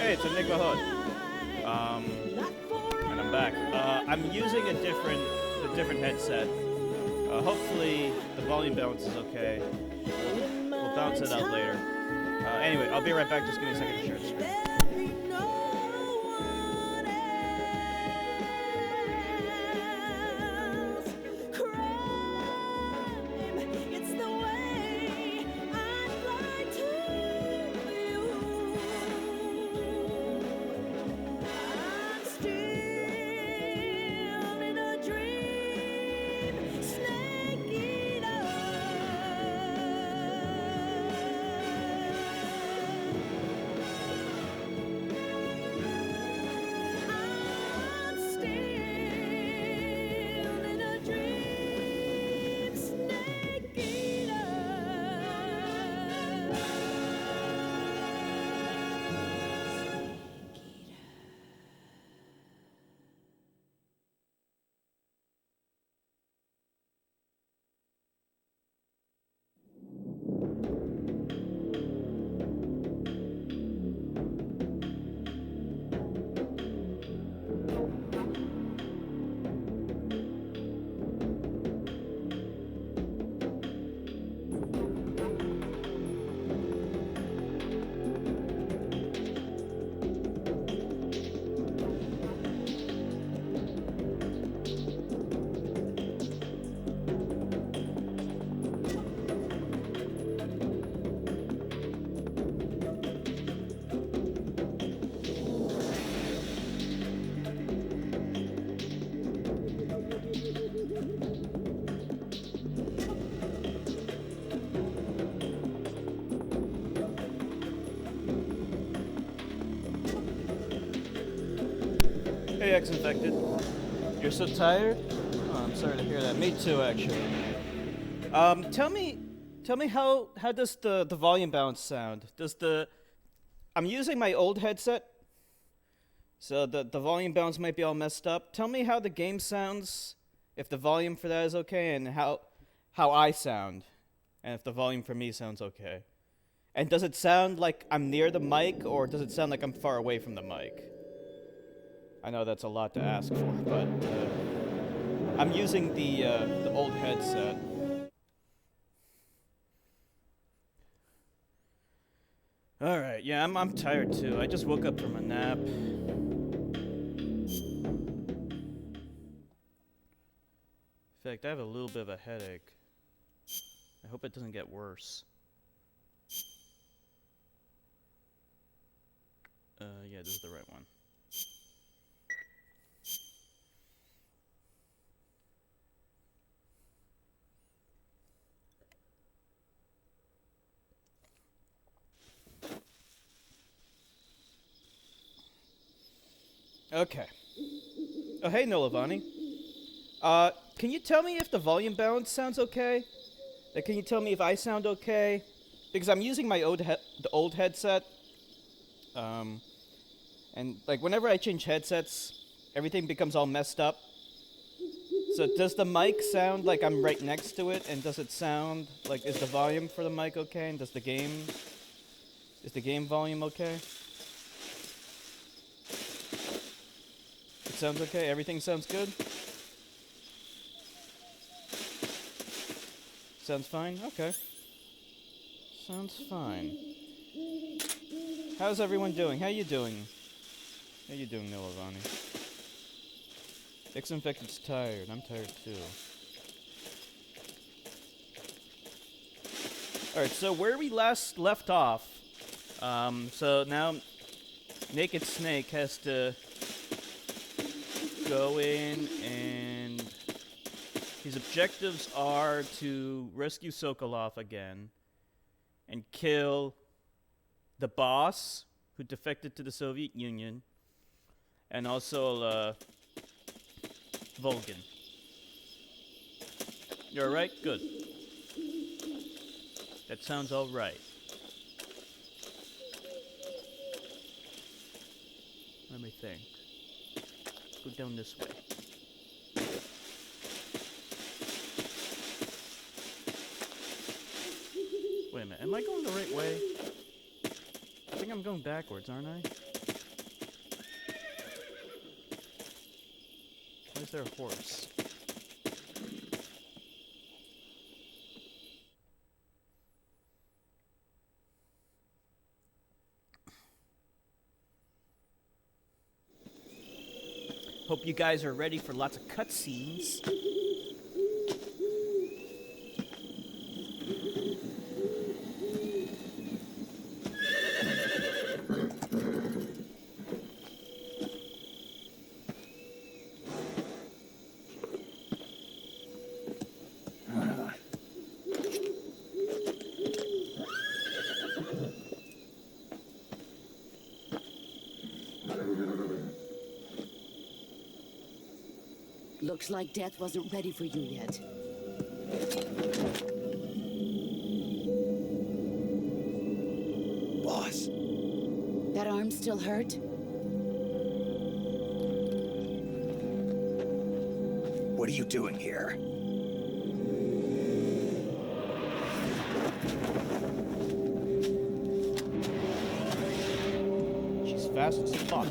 Hey, it's EnigmaHood. And I'm back. I'm using a different headset. Hopefully the volume balance is okay. We'll bounce it out later. Anyway, I'll be right back. Just give me a second to share the screen. Hey, ex-infected. You're so tired? Oh, I'm sorry to hear that. Me too, actually. Tell me how does the volume balance sound? I'm using my old headset, so the volume balance might be all messed up. Tell me how the game sounds, if the volume for that is okay, and how I sound, and if the volume for me sounds okay. And does it sound like I'm near the mic, or does it sound like I'm far away from the mic? I know that's a lot to ask for, but I'm using the old headset. All right, yeah, I'm tired too. I just woke up from a nap. In fact, I have a little bit of a headache. I hope it doesn't get worse. Yeah, this is the right one. Okay. Oh, hey, Nolavani. Can you tell me if the volume balance sounds okay? Can you tell me if I sound okay? Because I'm using my the old headset. And like whenever I change headsets, everything becomes all messed up. So does the mic sound like I'm right next to it? And does it sound like, is the volume for the mic okay? And is the game volume okay? It sounds okay? Everything sounds good? Sounds fine? Okay. Sounds fine. How's everyone doing? How you doing? How you doing, Nilavani? Ex-infected's tired. I'm tired too. Alright, so where we last left off, so now Naked Snake has to go in, and his objectives are to rescue Sokolov again and kill the boss who defected to the Soviet Union, and also Volgin. You alright? Good. That sounds alright. Let me think. Go down this way. Wait a minute, am I going the right way? I think I'm going backwards, aren't I? Why is there a horse? Hope you guys are ready for lots of cutscenes. Looks like death wasn't ready for you yet. Boss. That arm still hurt? What are you doing here? She's fast as fuck.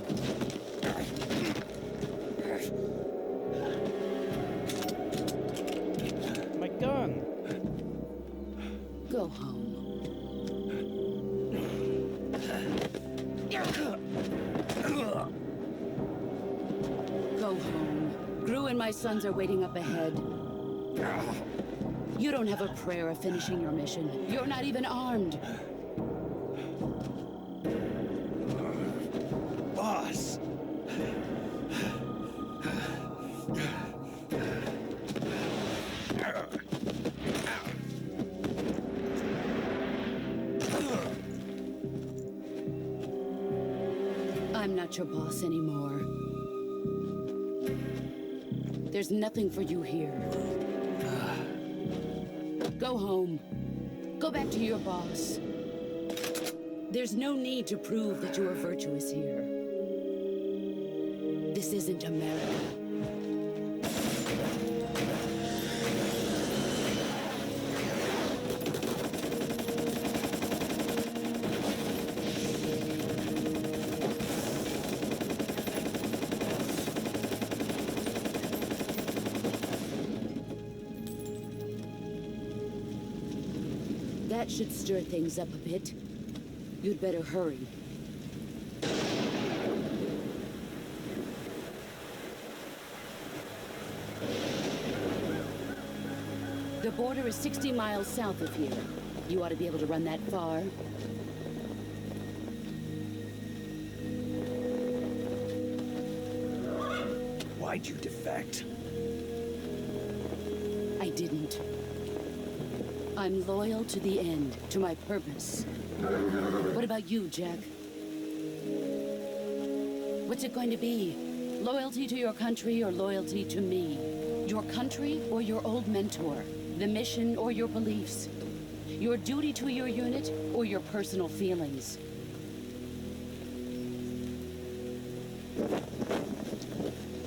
My gun. Go home. Go home. Gru and my sons are waiting up ahead. You don't have a prayer of finishing your mission. You're not even armed. Boss! I'm not your boss anymore. There's nothing for you here. Go home. Go back to your boss. There's no need to prove that you are virtuous here. This isn't America. That should stir things up a bit. You'd better hurry. The border is 60 miles south of here. You ought to be able to run that far. Why'd you defect? I didn't. I'm loyal to the end, to my purpose. What about you, Jack? What's it going to be? Loyalty to your country or loyalty to me? Your country or your old mentor? The mission or your beliefs? Your duty to your unit or your personal feelings?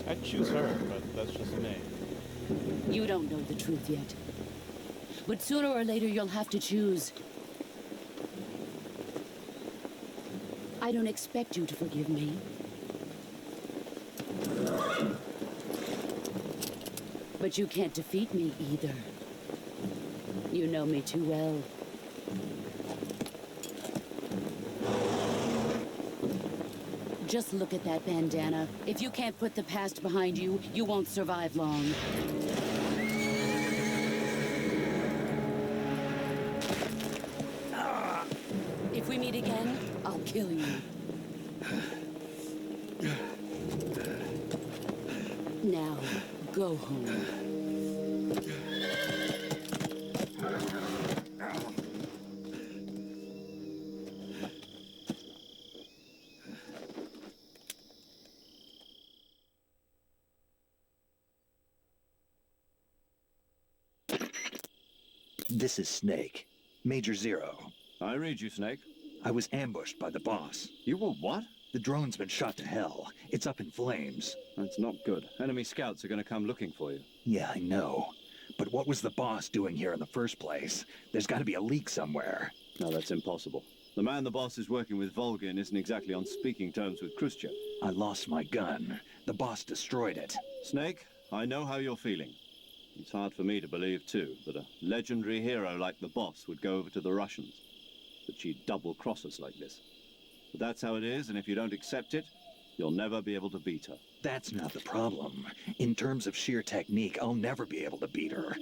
I'd choose her, but that's just me. You don't know the truth yet. But sooner or later, you'll have to choose. I don't expect you to forgive me. But you can't defeat me either. You know me too well. Just look at that bandana. If you can't put the past behind you, you won't survive long. If we meet again, I'll kill you. Now, go home. This is Snake. Major Zero. I read you, Snake. I was ambushed by the boss. You were what? The drone's been shot to hell. It's up in flames. That's not good. Enemy scouts are going to come looking for you. Yeah, I know. But what was the boss doing here in the first place? There's got to be a leak somewhere. No, that's impossible. The man the boss is working with, Volgin, isn't exactly on speaking terms with Khrushchev. I lost my gun. The boss destroyed it. Snake, I know how you're feeling. It's hard for me to believe, too, that a legendary hero like the boss would go over to the Russians. That she'd double-cross us like this. But that's how it is, and if you don't accept it, you'll never be able to beat her. That's not the problem. In terms of sheer technique, I'll never be able to beat her.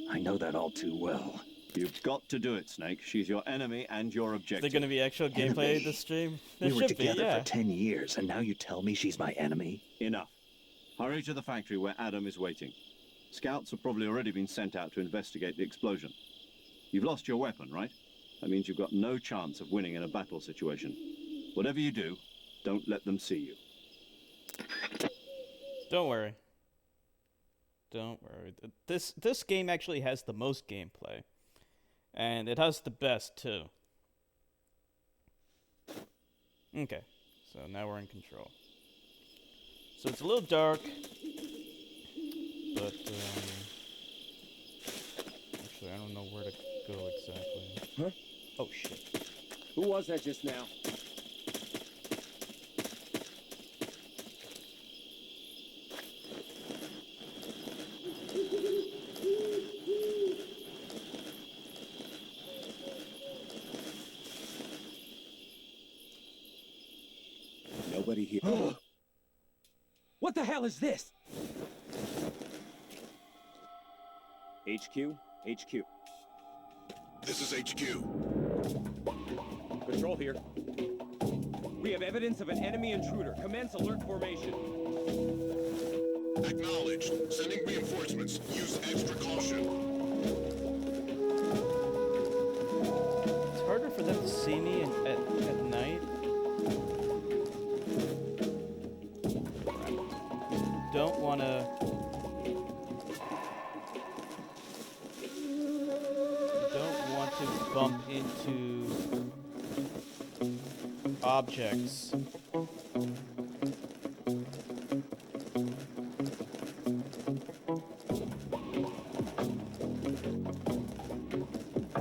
I know that all too well. You've got to do it, Snake. She's your enemy and your Is objective. there gonna be actual gameplay in this stream? There We were should be, together yeah. for 10 years, and now you tell me she's my enemy? Enough. Hurry to the factory where Adam is waiting. Scouts have probably already been sent out to investigate the explosion. You've lost your weapon, right? That means you've got no chance of winning in a battle situation. Whatever you do, don't let them see you. Don't worry. Don't worry. This game actually has the most gameplay. And it has the best, too. Okay. So now we're in control. So it's a little dark. But, actually, I don't know where to go exactly. Huh? Oh, shit. Who was that just now? Nobody here. What the hell is this? HQ? HQ. This is HQ. Control here. We have evidence of an enemy intruder. Commence alert formation. Acknowledged. Sending reinforcements. Use extra caution. It's harder for them to see me at night. Don't want to... Don't want to bump into objects.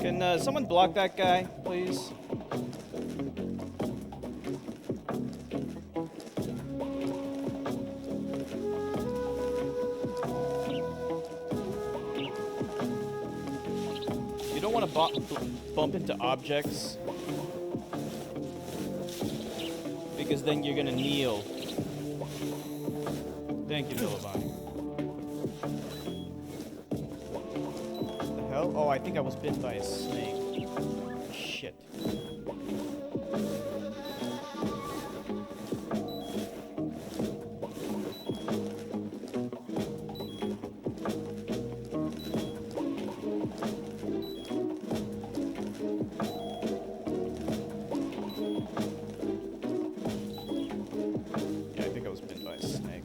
Can someone block that guy, please? You don't want to bump into objects because then you're gonna kneel. Thank you, Villavani. The hell? Oh, I think I was bitten by a snake. Shit. Yeah, I think I was bitten by a snake.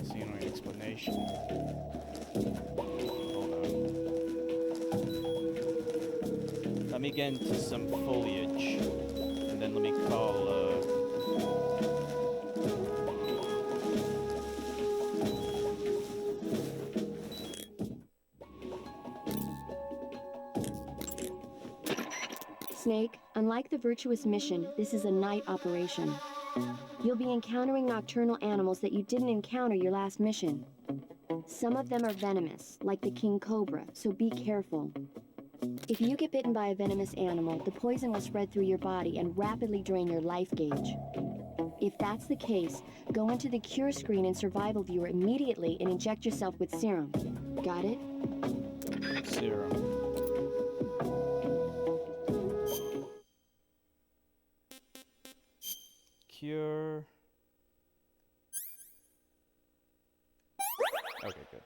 See no explanation. Hold on. Let me get into some foliage, and then let me call. Snake, unlike the Virtuous mission, this is a night operation. You'll be encountering nocturnal animals that you didn't encounter your last mission. Some of them are venomous, like the king cobra, so be careful. If you get bitten by a venomous animal, the poison will spread through your body and rapidly drain your life gauge. If that's the case, go into the cure screen and survival viewer immediately and inject yourself with serum. Got it? Serum. Cure. Okay, good.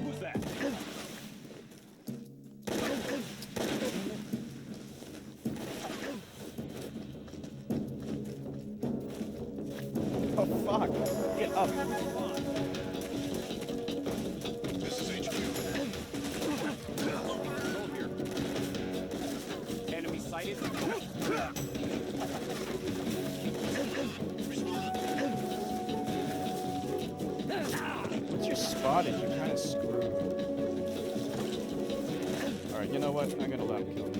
Who's that? Oh fuck! Get up! This is HQ. Control here. Enemy sighted. What's your spark spotted, you're kind of screwed. Alright, you know what? I'm gonna let him kill me.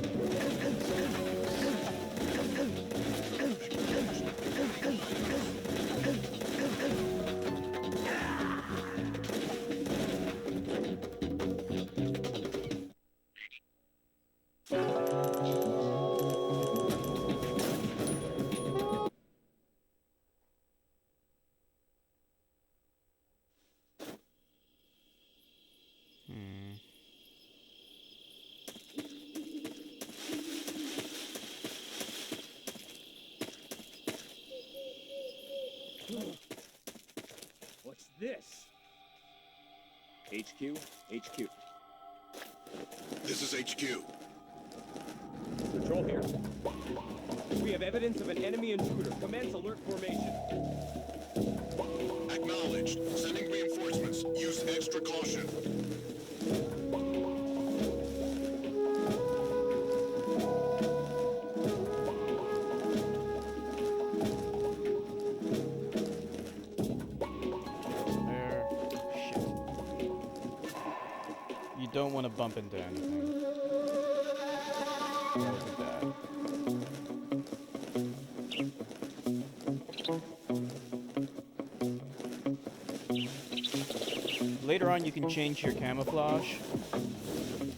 What's this? HQ, HQ. This is HQ. Control here. We have evidence of an enemy intruder. Commence alert formation. Acknowledged. Sending reinforcements. Use extra caution. There. Shit. You don't want to bump into anything. That would be bad. Later on, you can change your camouflage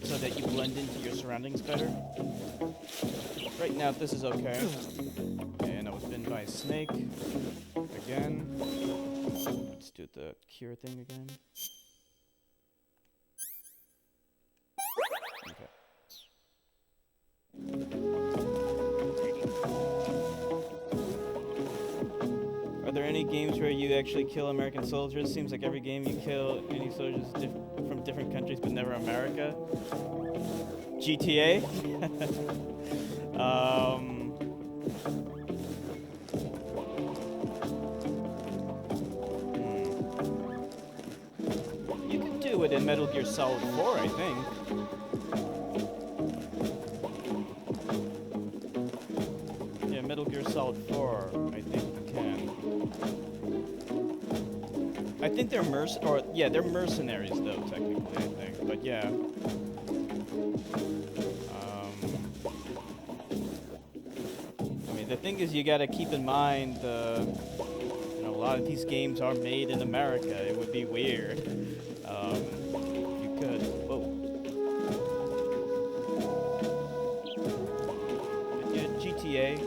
so that you blend into your surroundings better. Right now, this is okay. And I was bitten by a snake. Again. Let's do the cure thing again. Okay. Are there any games where you actually kill American soldiers? Seems like every game you kill any soldiers from different countries, but never America. GTA? You can do it in Metal Gear Solid 4, I think. Yeah, Metal Gear Solid 4, I think you can. I think they're they're mercenaries though, technically, I think. But yeah. I mean, the thing is, you gotta keep in mind, a lot of these games are made in America. It would be weird. If you could. Whoa. But yeah, GTA.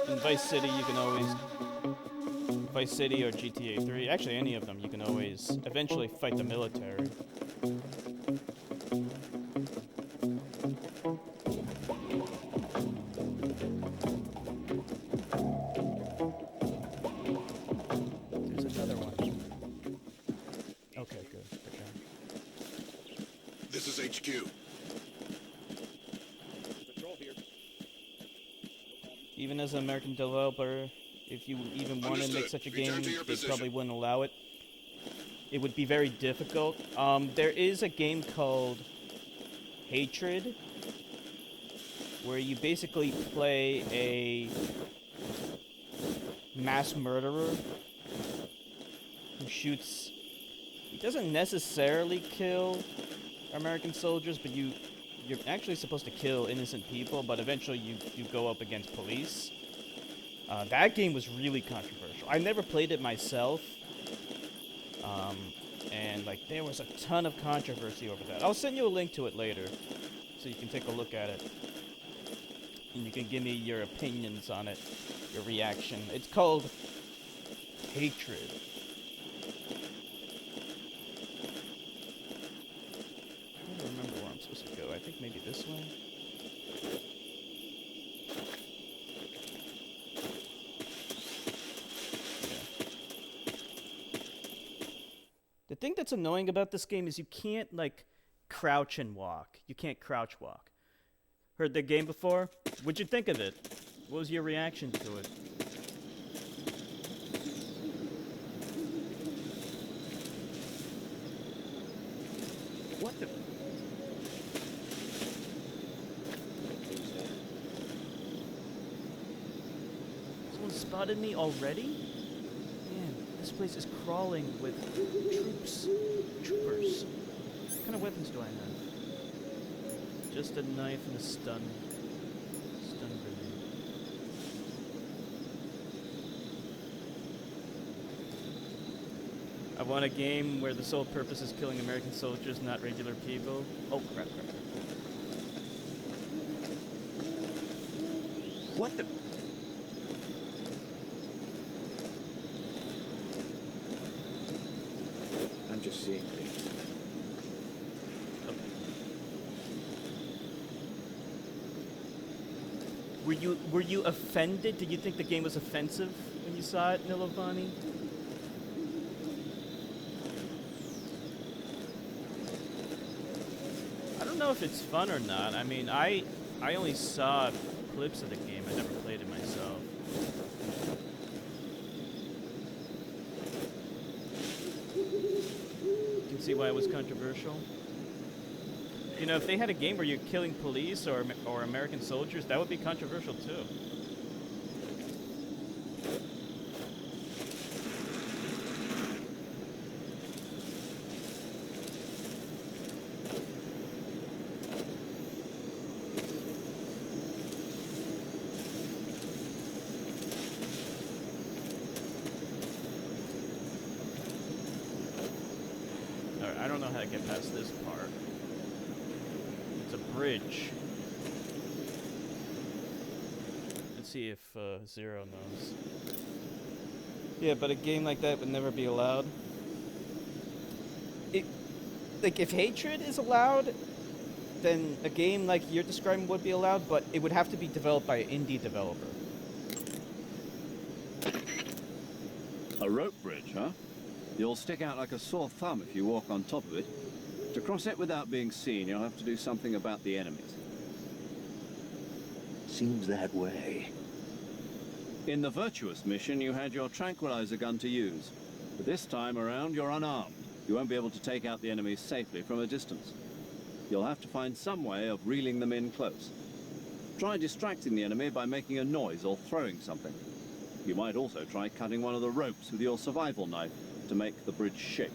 In Vice City, you can always... Vice City or GTA 3, actually any of them, you can always eventually fight the military. There's another one. Okay, good. Okay. This is HQ. Control here. Even as an American developer, if you even wanted to make such a game, they probably wouldn't allow it. It would be very difficult. There is a game called Hatred, where you basically play a mass murderer who shoots... He doesn't necessarily kill American soldiers, but you're actually supposed to kill innocent people, but eventually you go up against police. That game was really controversial. I never played it myself, and like there was a ton of controversy over that. I'll send you a link to it later, so you can take a look at it, and you can give me your opinions on it, your reaction. It's called Hatred. I don't remember where I'm supposed to go. I think maybe this way. The thing that's annoying about this game is you can't, like, crouch and walk. You can't crouch walk. Heard the game before? What'd you think of it? What was your reaction to it? What the? spotted me already? Man, this place is crawling with troopers. What kind of weapons do I have? Just a knife and a stun grenade. I want a game where the sole purpose is killing American soldiers, not regular people. Oh, crap. What the? I'm just seeing things. Were you offended? Did you think the game was offensive when you saw it, Nilovani? I don't know if it's fun or not. I mean, I only saw clips of the game. I never played it myself. You can see why it was controversial. You know, if they had a game where you're killing police or American soldiers, that would be controversial too. Alright, I don't know how to get past this part. It's a bridge. Let's see if Zero knows. Yeah, but a game like that would never be allowed. Like, if hatred is allowed, then a game like you're describing would be allowed, but it would have to be developed by an indie developer. A rope bridge, huh? You'll stick out like a sore thumb if you walk on top of it. To cross it without being seen, you'll have to do something about the enemies. Seems that way. In the Virtuous mission, you had your tranquilizer gun to use. But this time around, you're unarmed. You won't be able to take out the enemies safely from a distance. You'll have to find some way of reeling them in close. Try distracting the enemy by making a noise or throwing something. You might also try cutting one of the ropes with your survival knife to make the bridge shake.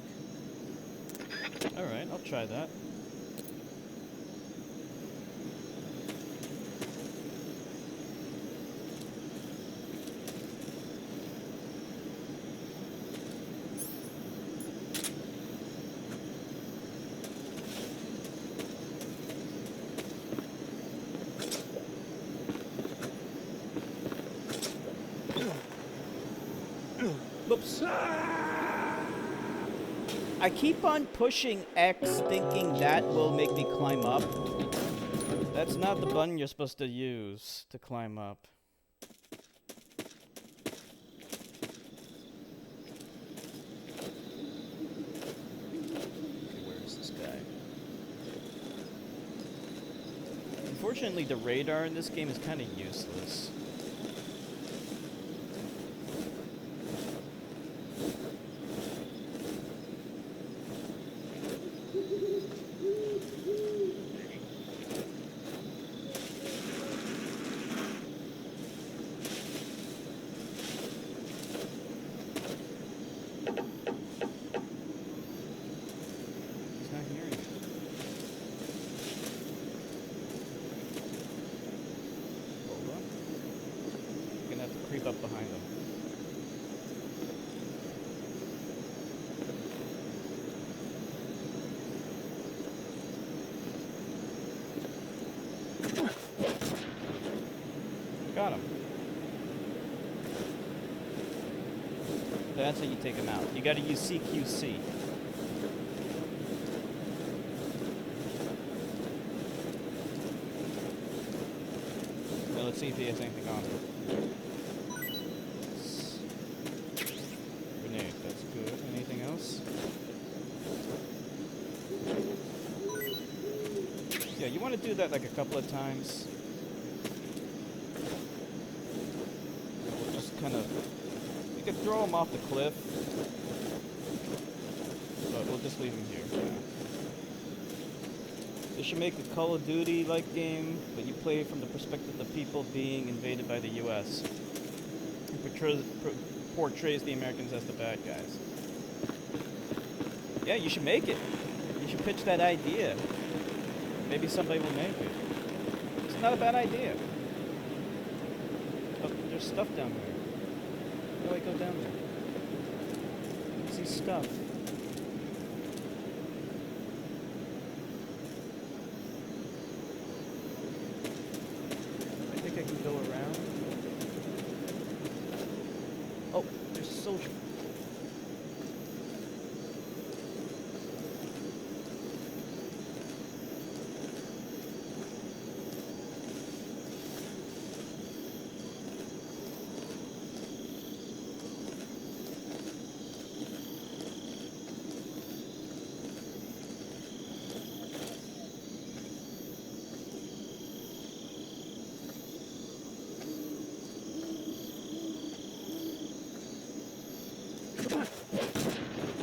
Alright, I'll try that. Whoops. I keep on pushing X thinking that will make me climb up. That's not the button you're supposed to use to climb up. Okay, where is this guy? Unfortunately, the radar in this game is kind of useless. Up behind them. Got him. That's how you take him out. You gotta use CQC. Now let's see if he has anything on him. Yeah, you want to do that like a couple of times. We'll just kind of... You can throw him off the cliff. But we'll just leave him here. Yeah. This should make a Call of Duty-like game, but you play from the perspective of the people being invaded by the US. portrays the Americans as the bad guys. Yeah, you should make it. You should pitch that idea. Maybe somebody will make it. It's not a bad idea. Oh, there's stuff down there. How do I go down there? I see stuff. I think I can go around. Oh, there's a soldier.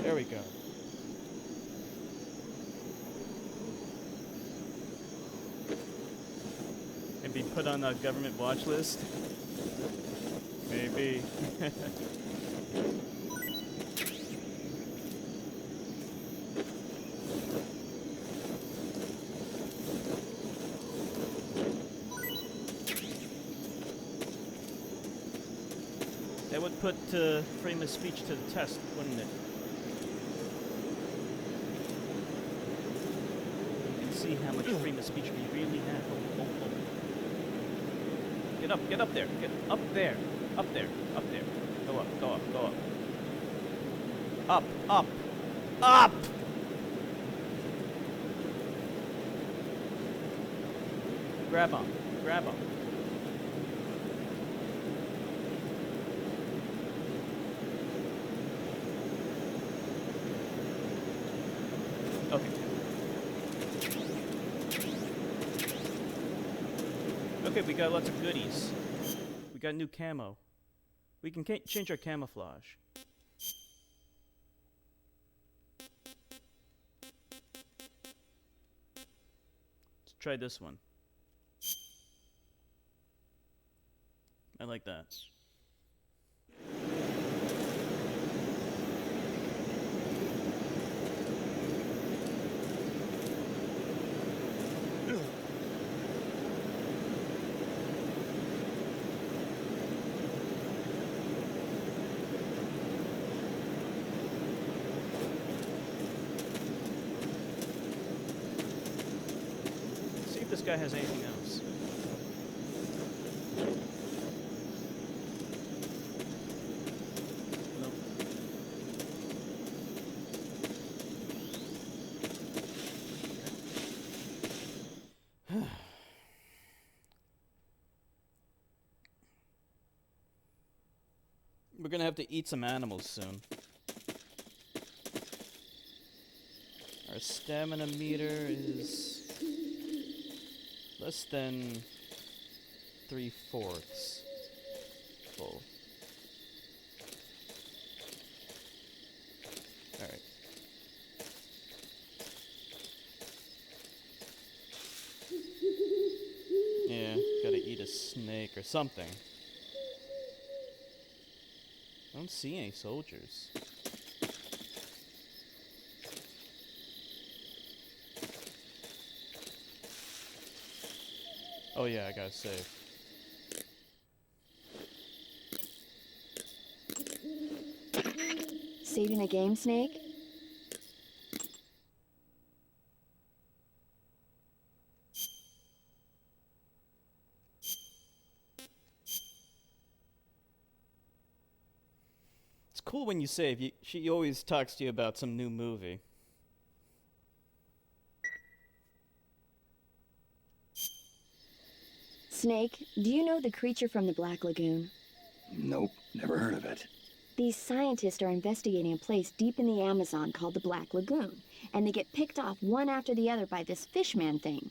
There we go. And be put on a government watch list? Maybe. That would put freedom of speech to the test, wouldn't it? See how much freedom of speech we really have. Oh. Get up there. Get up there. Up there. Go up. Up! Grab on. Okay. Okay, we got lots of goodies. We got new camo. We can change our camouflage. Let's try this one. I like that. See if this guy has anything else. We're gonna have to eat some animals soon. Our stamina meter is less than 3/4 full. Alright. Yeah, gotta eat a snake or something. I don't see any soldiers. Oh yeah, I gotta save. Saving a game, Snake? It's cool when you save. She always talks to you about some new movie. Snake, do you know the creature from the Black Lagoon? Nope, never heard of it. These scientists are investigating a place deep in the Amazon called the Black Lagoon, and they get picked off one after the other by this fishman thing.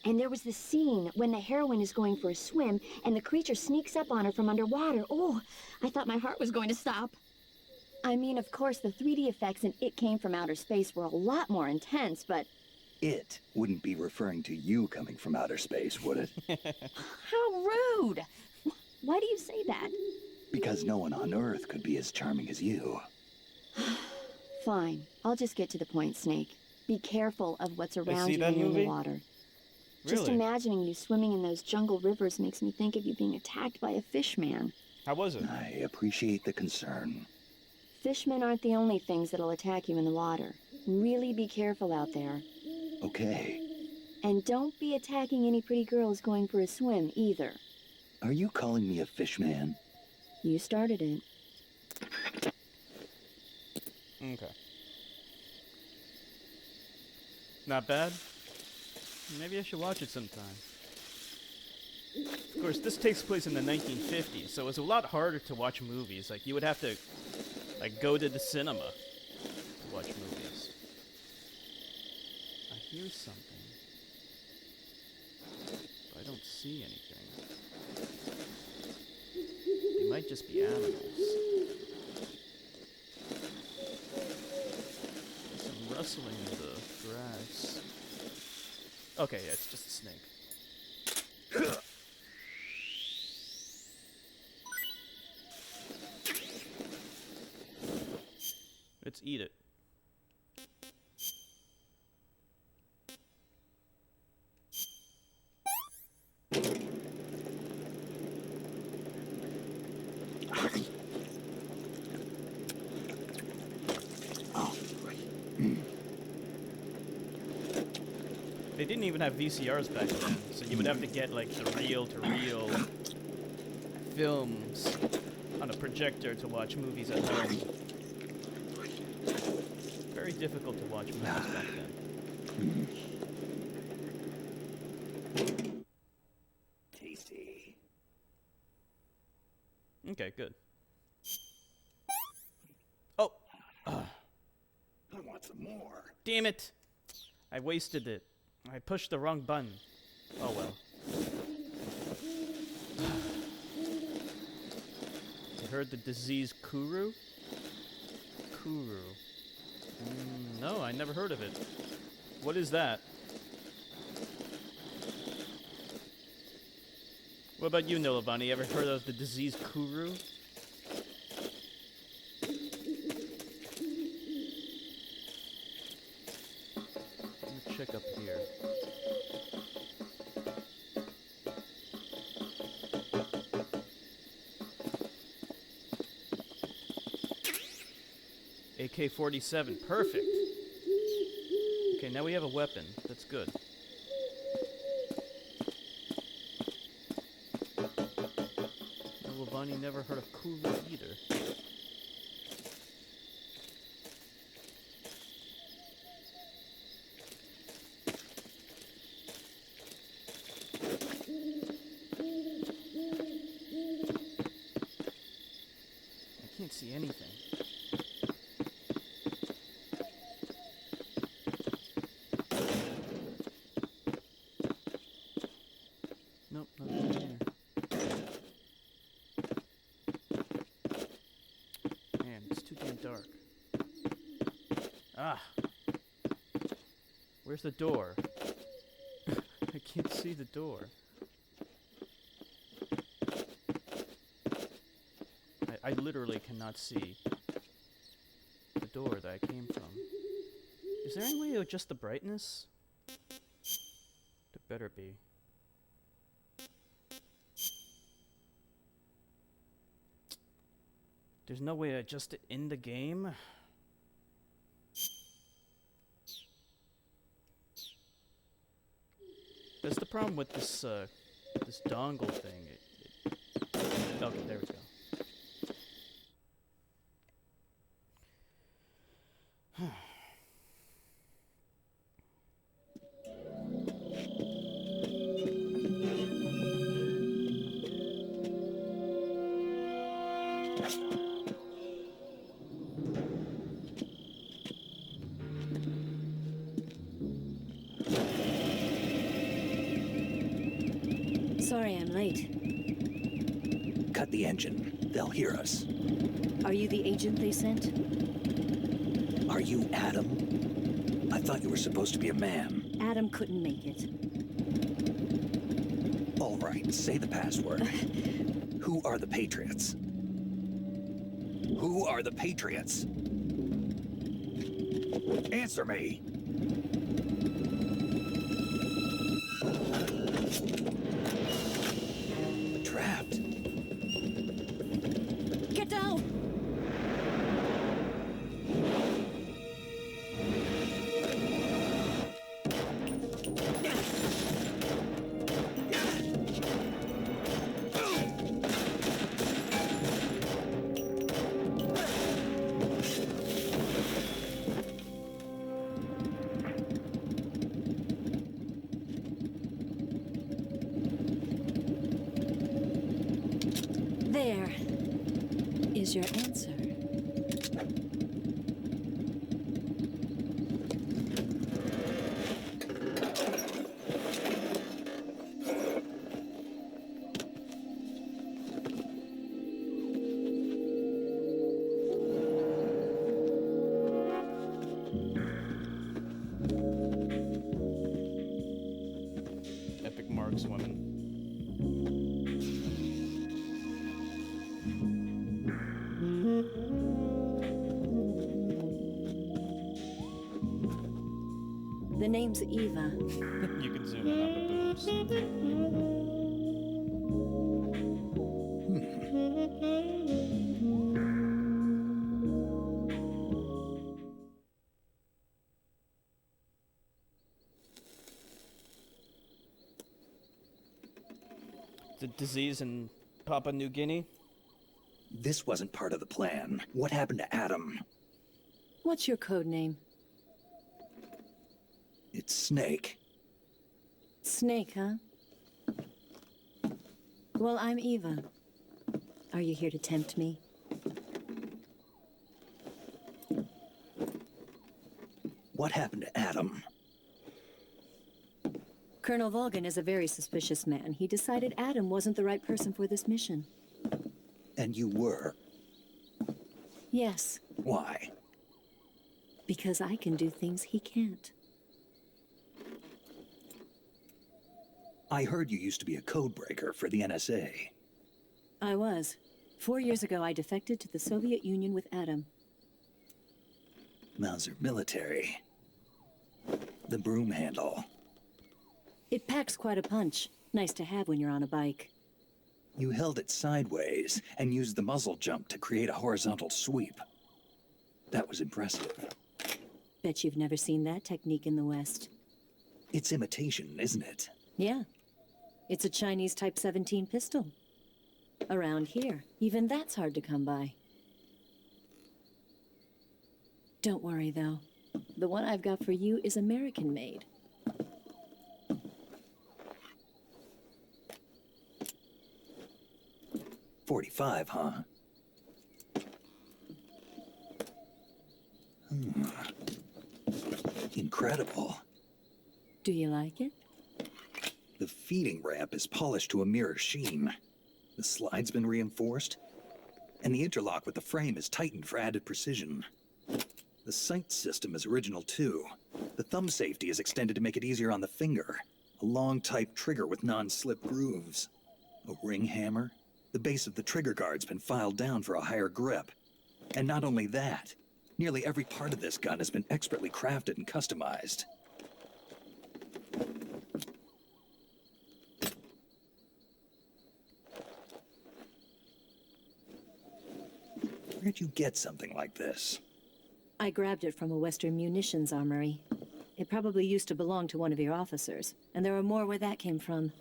And there was this scene when the heroine is going for a swim, and the creature sneaks up on her from underwater. Oh, I thought my heart was going to stop. I mean, of course, the 3D effects in It Came from Outer Space were a lot more intense, but... It wouldn't be referring to you coming from outer space, would it? How rude! Why do you say that? Because no one on Earth could be as charming as you. Fine. I'll just get to the point, Snake. Be careful of what's around see you that when you're in movie? the water. Just Really? imagining you swimming in those jungle rivers makes me think of you being attacked by a fish man. How was it? I appreciate the concern. Fishmen aren't the only things that'll attack you in the water. Really be careful out there. Okay. And don't be attacking any pretty girls going for a swim, either. Are you calling me a fish man? You started it. Okay. Not bad? Maybe I should watch it sometime. Of course, this takes place in the 1950s, so it was a lot harder to watch movies. Like, you would have to, like, go to the cinema to watch movies. I hear something, but I don't see anything. They might just be animals. There's some rustling in the grass. Okay, yeah, it's just a snake. Let's eat it. They didn't even have VCRs back then, so you would have to get like the reel-to-reel films on a projector to watch movies at home. Very difficult to watch movies back then. Tasty. Okay, good. Oh! I want some more. Damn it! I wasted it. I pushed the wrong button. Oh well. You heard the disease Kuru? Kuru. No, I never heard of it. What is that? What about you, Nilabani? Ever heard of the disease Kuru? Let me check up here. AK-47, perfect. Okay, now we have a weapon. That's good. Nilabani never heard of Kuru either. I can't see anything. Nope, nothing here. Man, it's too damn dark. Ah! Where's the door? I can't see the door. I literally cannot see the door that I came from. Is there any way to adjust the brightness? There better be. There's no way to adjust it in the game? That's the problem with this, this dongle thing. Okay, there we go. Sorry I'm late. Cut the engine. They'll hear us. Are you the agent they sent? Are you Adam? I thought you were supposed to be a man. Adam couldn't make it. All right, say the password. Who are the Patriots? Who are the Patriots? Answer me. Trapped. Get down! There is your answer. Epic marks woman. The name's Eva. You can zoom in on the boobs. The disease in Papua New Guinea? This wasn't part of the plan. What happened to Adam? What's your code name? It's Snake. Snake, huh? Well, I'm Eva. Are you here to tempt me? What happened to Adam? Colonel Volgan is a very suspicious man. He decided Adam wasn't the right person for this mission. And you were. Yes, Why? because I can do things he can't. I heard you used to be a codebreaker for the NSA. I was. 4 years ago, I defected to the Soviet Union with Adam. Mauser military. The broom handle. It packs quite a punch. Nice to have when you're on a bike. You held it sideways and used the muzzle jump to create a horizontal sweep. That was impressive. Bet you've never seen that technique in the West. It's imitation, isn't it? Yeah. It's a Chinese Type 17 pistol. Around here, even that's hard to come by. Don't worry, though. The one I've got for you is American-made. .45, huh? Incredible. Do you like it? The feeding ramp is polished to a mirror sheen. The slide's been reinforced, and the interlock with the frame is tightened for added precision. The sight system is original too. The thumb safety is extended to make it easier on the finger. A long type trigger with non-slip grooves. A ring hammer. The base of the trigger guard's been filed down for a higher grip. And not only that, nearly every part of this gun has been expertly crafted and customized. Where'd you get something like this? I grabbed it from a Western munitions armory. It probably used to belong to one of your officers, and there are more where that came from.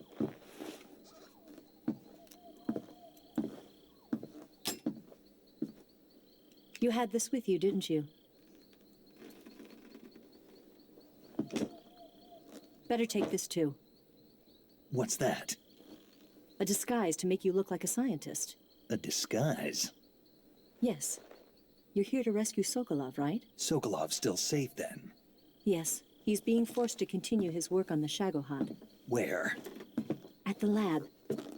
You had this with you, didn't you? Better take this too. What's that? A disguise to make you look like a scientist. A disguise? Yes. You're here to rescue Sokolov, right? Sokolov's still safe then? Yes. He's being forced to continue his work on the Shagohod. Where? At the lab.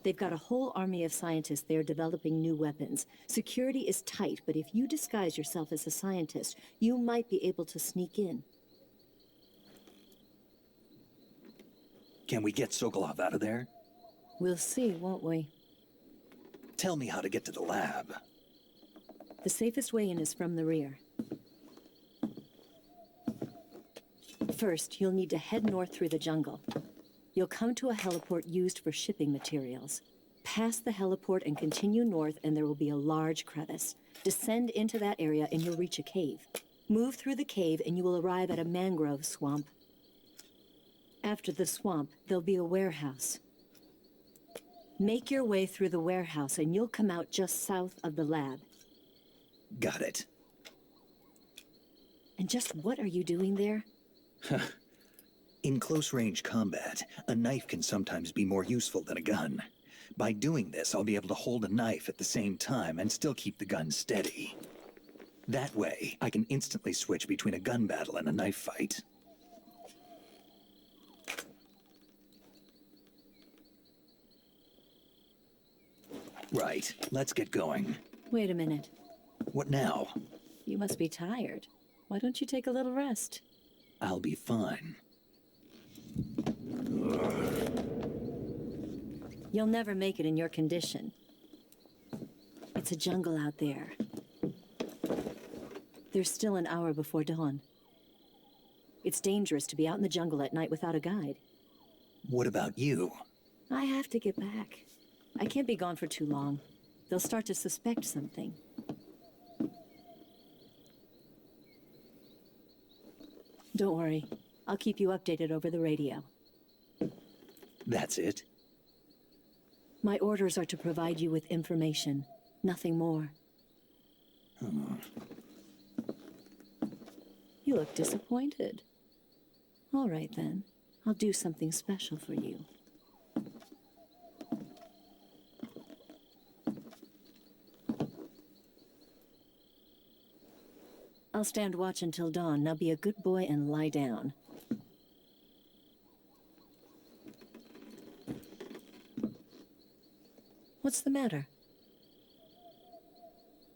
They've got a whole army of scientists there developing new weapons. Security is tight, but if you disguise yourself as a scientist, you might be able to sneak in. Can we get Sokolov out of there? We'll see, won't we? Tell me how to get to the lab. The safest way in is from the rear. First, you'll need to head north through the jungle. You'll come to a heliport used for shipping materials. Pass the heliport and continue north, and there will be a large crevice. Descend into that area and you'll reach a cave. Move through the cave and you will arrive at a mangrove swamp. After the swamp, there'll be a warehouse. Make your way through the warehouse and you'll come out just south of the lab. Got it. And just what are you doing there? In close-range combat, a knife can sometimes be more useful than a gun. By doing this, I'll be able to hold a knife at the same time and still keep the gun steady. That way, I can instantly switch between a gun battle and a knife fight. Right, let's get going. Wait a minute. What now? You must be tired. Why don't you take a little rest? I'll be fine. You'll never make it in your condition. It's a jungle out there. There's still an hour before dawn. It's dangerous to be out in the jungle at night without a guide. What about you? I have to get back. I can't be gone for too long. They'll start to suspect something. Don't worry. I'll keep you updated over the radio. That's it? My orders are to provide you with information, nothing more. You look disappointed. All right then. I'll do something special for you. I'll stand watch until dawn. Now be a good boy and lie down. What's the matter?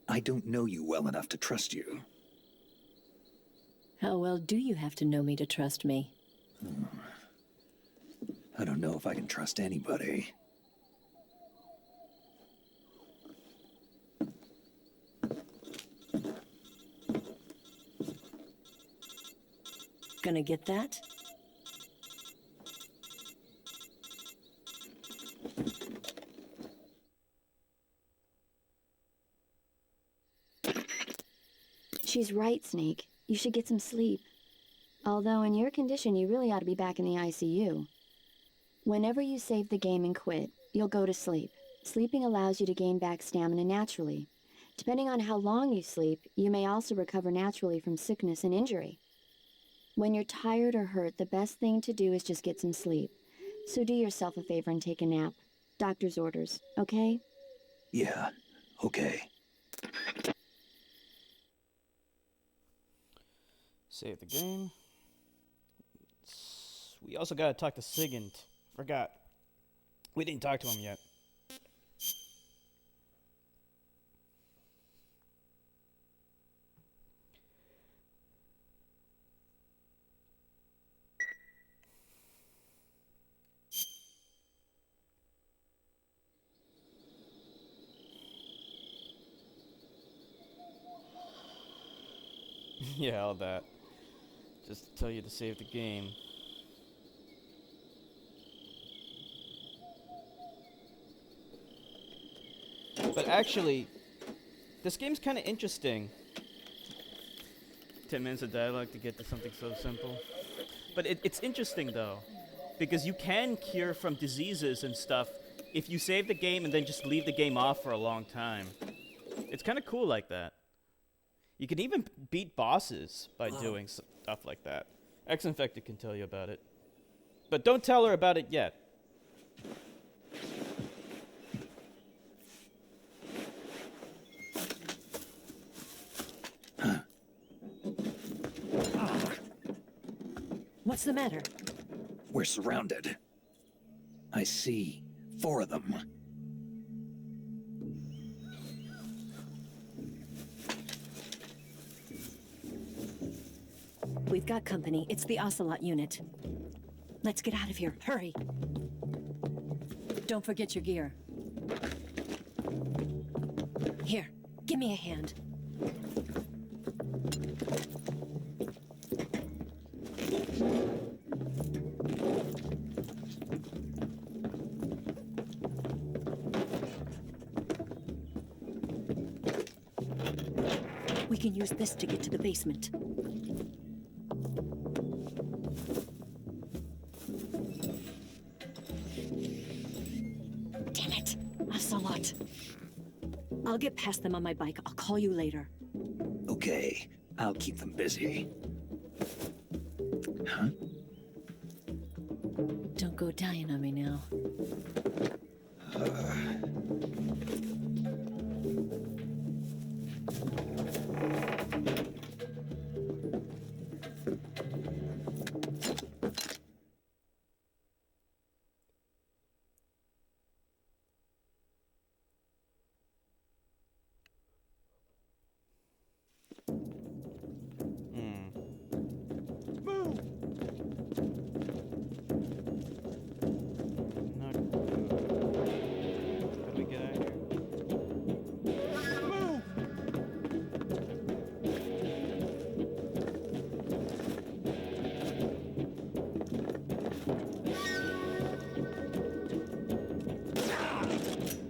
I don't know you well enough to trust you. How well do you have to know me to trust me? I don't know if I can trust anybody. Gonna get that? She's right, Snake. You should get some sleep. Although in your condition, you really ought to be back in the ICU. Whenever you save the game and quit, you'll go to sleep. Sleeping allows you to gain back stamina naturally. Depending on how long you sleep, you may also recover naturally from sickness and injury. When you're tired or hurt, the best thing to do is just get some sleep. So do yourself a favor and take a nap. Doctor's orders, okay? Yeah, okay. Save the game. We also gotta talk to Sigint. Forgot. We didn't talk to him yet. Yeah, all that. Just to tell you to save the game. But actually, this game's kind of interesting. 10 minutes of dialogue to get to something so simple. But it's interesting, though, because you can cure from diseases and stuff if you save the game and then just leave the game off for a long time. It's kind of cool like that. You can even beat bosses by doing stuff like that. X-Infected can tell you about it. But don't tell her about it yet. What's the matter? We're surrounded. I see 4 of them. We've got company. It's the Ocelot unit. Let's get out of here. Hurry. Don't forget your gear. Here, give me a hand. We can use this to get to the basement. Damn it! Ocelot. I'll get past them on my bike. I'll call you later. Okay, I'll keep them busy. Huh? Don't go dying on me now. Not good. How do we get out of here?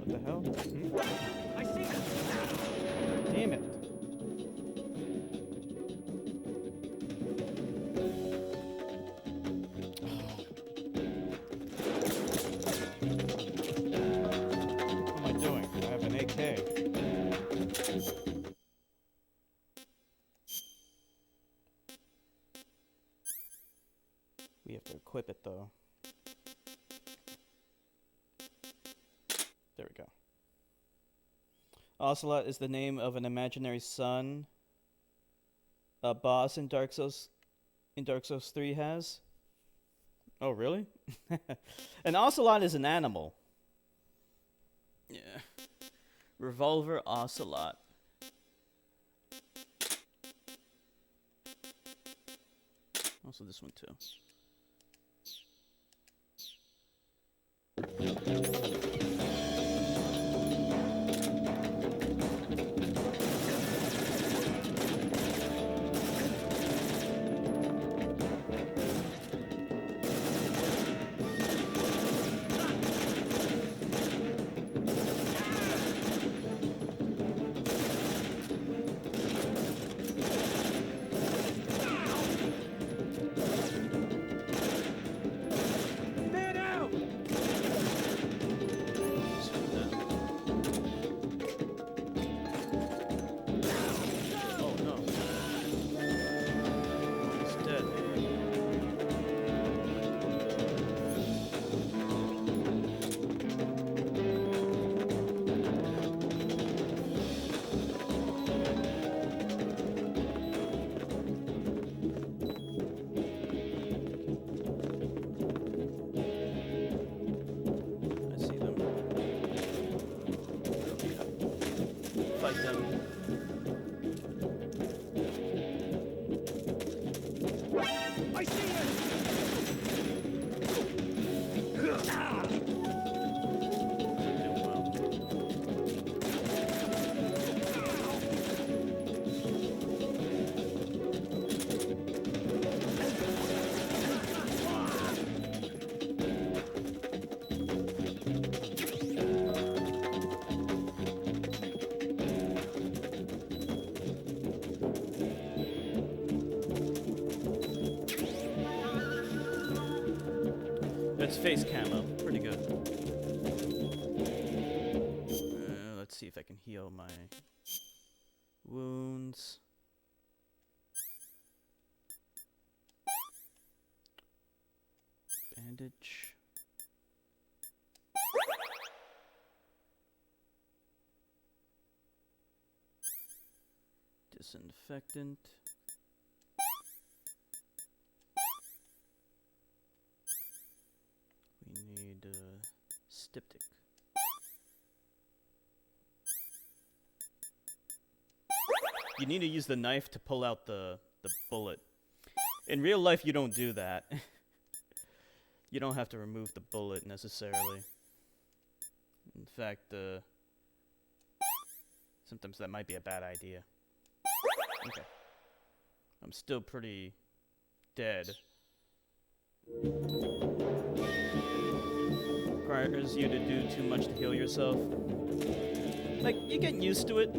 What the hell? I see them. Damn it. What am I doing? I have an AK. We have to equip it though. There we go. Ocelot is the name of an imaginary son a boss in Dark Souls 3 has. Oh, really? An ocelot is an animal. Yeah. Revolver ocelot. Also this one too. Man out! Oh no. He's dead. I see them. Fight them. I see him! Doing well. That's face camo. Pretty good. Let's see if I can heal my wounds. Bandage. Disinfectant. We need styptic. You need to use the knife to pull out the bullet. In real life, you don't do that. You don't have to remove the bullet necessarily. In fact, sometimes that might be a bad idea. I'm still pretty dead. Requires you to do too much to heal yourself. Like, you're getting used to it.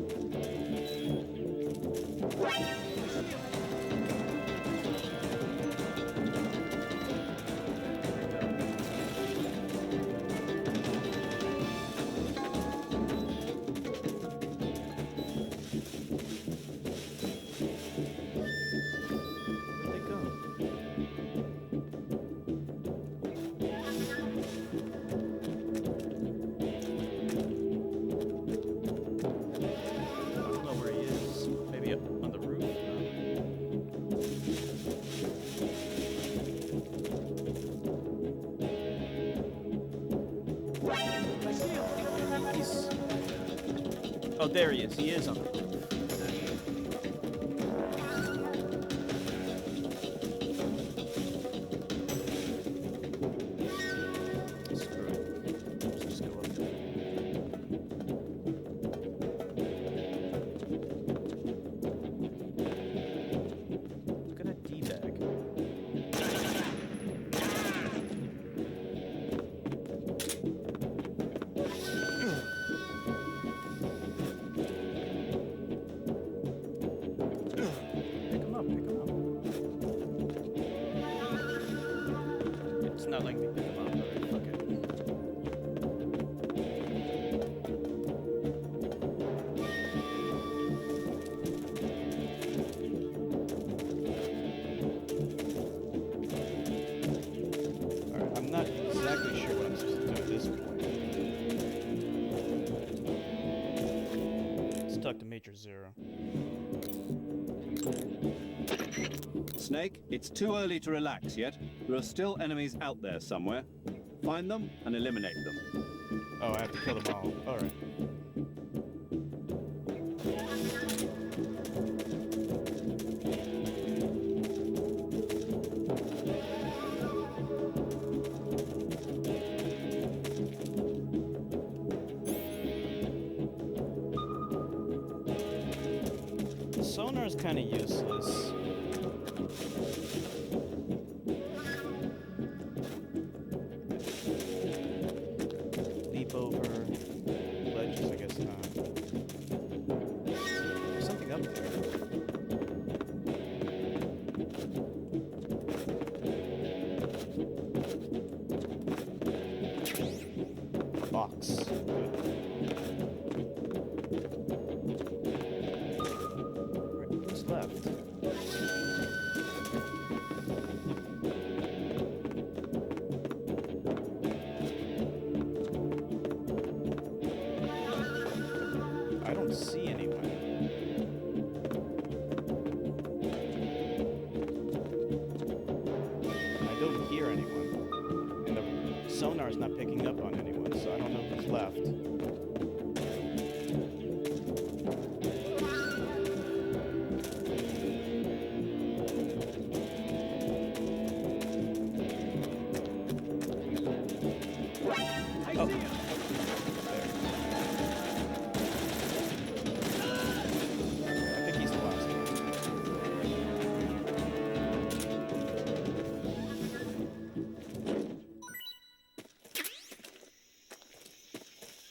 Where'd they go? I don't know where he is. Maybe up on the roof? No. He's... Oh, there he is. He is on the roof. Screw it. Let's just go up there. Look at that D-bag. Pick him up, pick him up. It's not letting me pick him up, alright, fuck it. Alright, I'm not exactly sure what I'm supposed to do at this point. Let's talk to Major Zero. Snake, it's too early to relax yet. There are still enemies out there somewhere. Find them and eliminate them. Oh, I have to kill them all. Alright. The sonar's kind of useless. Leap over ledges, I guess not. There's something up there. Box. Good. What's left? I don't see anyone. I don't hear anyone. And the sonar's not picking up on anyone, so I don't know who's left. Oh. There. I think he's the last one.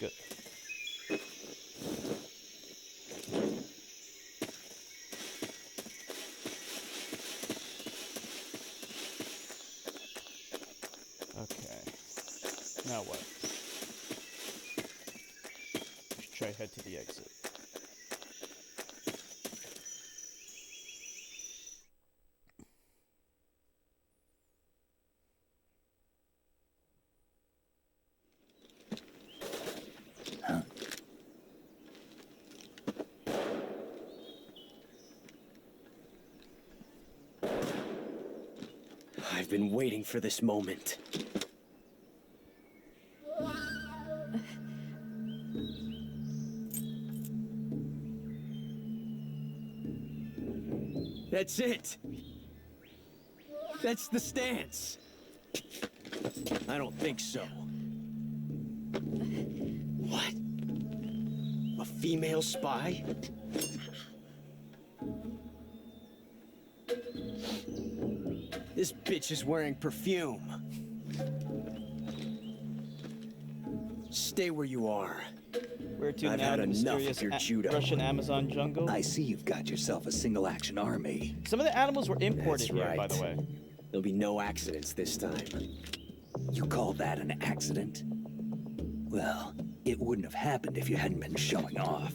Good. Okay. Now what? Let's try head to the exit. I've been waiting for this moment. That's it. That's the stance. I don't think so. What? A female spy? This bitch is wearing perfume. Stay where you are. Where to I've now? had The enough of mysterious your judo. Russian Amazon jungle. I see you've got yourself a single-action army. Some of the animals were imported That's here, right. by the way. There'll be no accidents this time. You call that an accident? Well, it wouldn't have happened if you hadn't been showing off.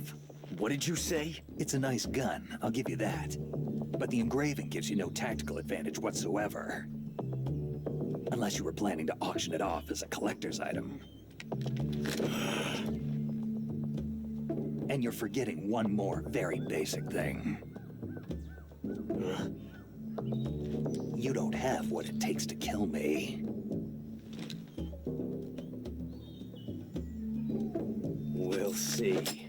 What did you say? It's a nice gun, I'll give you that. But the engraving gives you no tactical advantage whatsoever. Unless you were planning to auction it off as a collector's item. And you're forgetting one more very basic thing. You don't have what it takes to kill me. We'll see.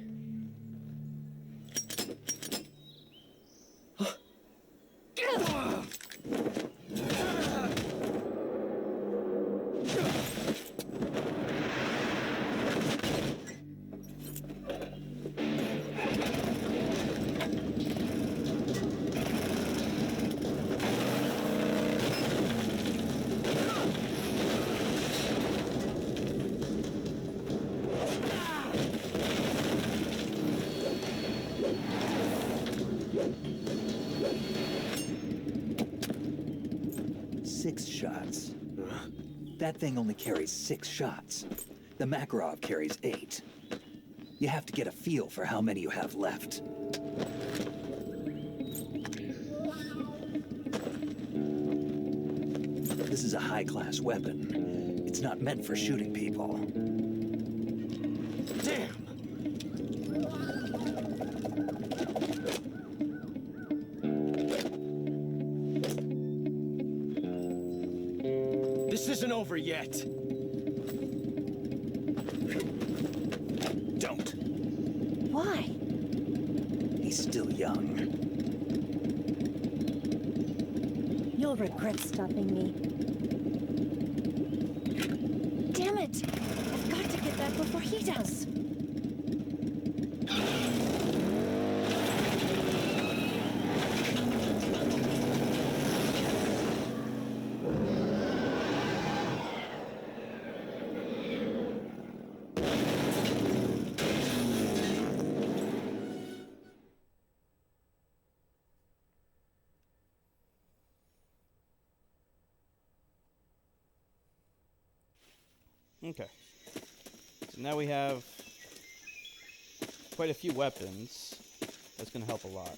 Six shots. That thing only carries 6 shots. The Makarov carries 8. You have to get a feel for how many you have left. This is a high-class weapon. It's not meant for shooting people. Damn! This isn't over yet. Don't. Why? He's still young. You'll regret stopping me. Damn it! I've got to get that before he does. Okay. So now we have quite a few weapons. That's going to help a lot.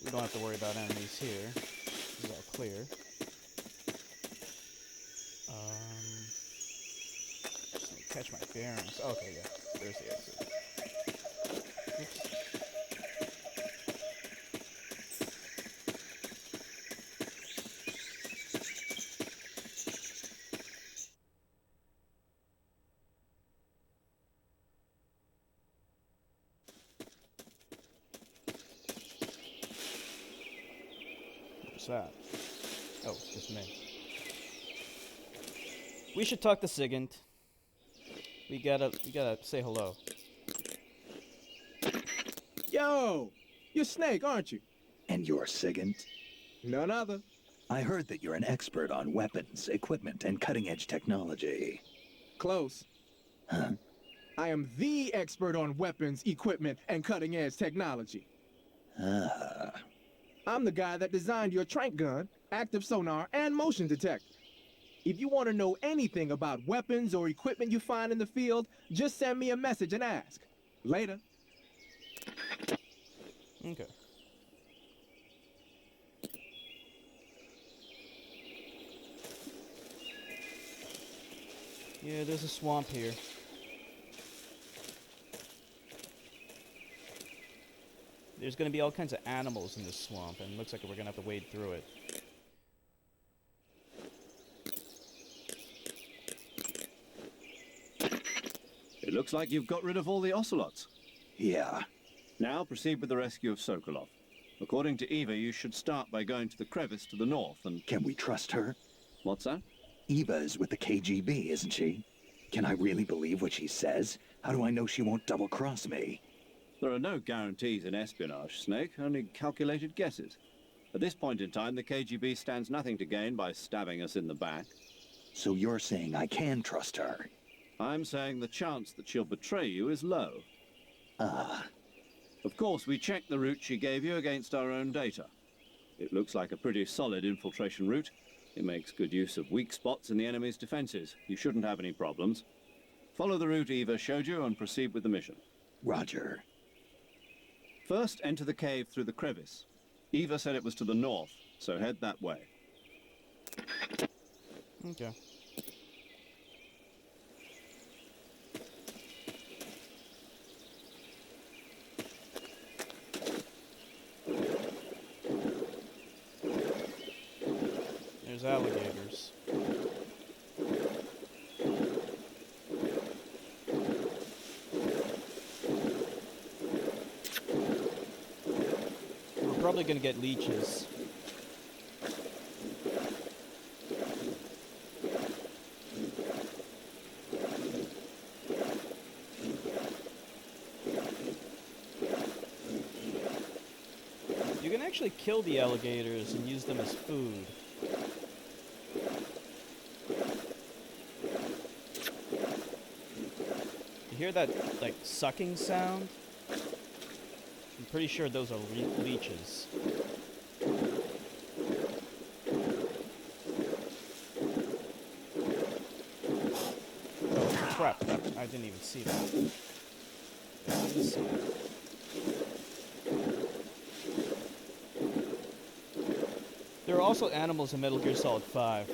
We don't have to worry about enemies here. This is all clear. Just need to catch my bearings. Okay, yeah. There's the exit. Oops. What's that? Oh, it's me. We should talk to Sigint. We gotta say hello. Yo! You're Snake, aren't you? And you're Sigint? None other. I heard that you're an expert on weapons, equipment, and cutting-edge technology. Close. Huh? I am the expert on weapons, equipment, and cutting-edge technology. Ah. I'm the guy that designed your trank gun, active sonar, and motion detector. If you want to know anything about weapons or equipment you find in the field, just send me a message and ask. Later. Okay. Yeah, there's a swamp here. There's gonna be all kinds of animals in this swamp, and it looks like we're gonna have to wade through it. It looks like you've got rid of all the ocelots. Yeah. Now proceed with the rescue of Sokolov. According to Eva, you should start by going to the crevice to the north and... Can we trust her? What's that? Eva is with the KGB, isn't she? Can I really believe what she says? How do I know she won't double-cross me? There are no guarantees in espionage, Snake, only calculated guesses. At this point in time, the KGB stands nothing to gain by stabbing us in the back. So you're saying I can trust her? I'm saying the chance that she'll betray you is low. Ah. Of course, we checked the route she gave you against our own data. It looks like a pretty solid infiltration route. It makes good use of weak spots in the enemy's defenses. You shouldn't have any problems. Follow the route Eva showed you and proceed with the mission. Roger. First, enter the cave through the crevice. Eva said it was to the north, so head that way. Okay. There's alligators. We're probably gonna get leeches. You can actually kill the alligators and use them as food. You hear that, like, sucking sound? I'm pretty sure those are leeches. Oh, crap. I didn't even see that. I didn't see that. There are also animals in Metal Gear Solid 5.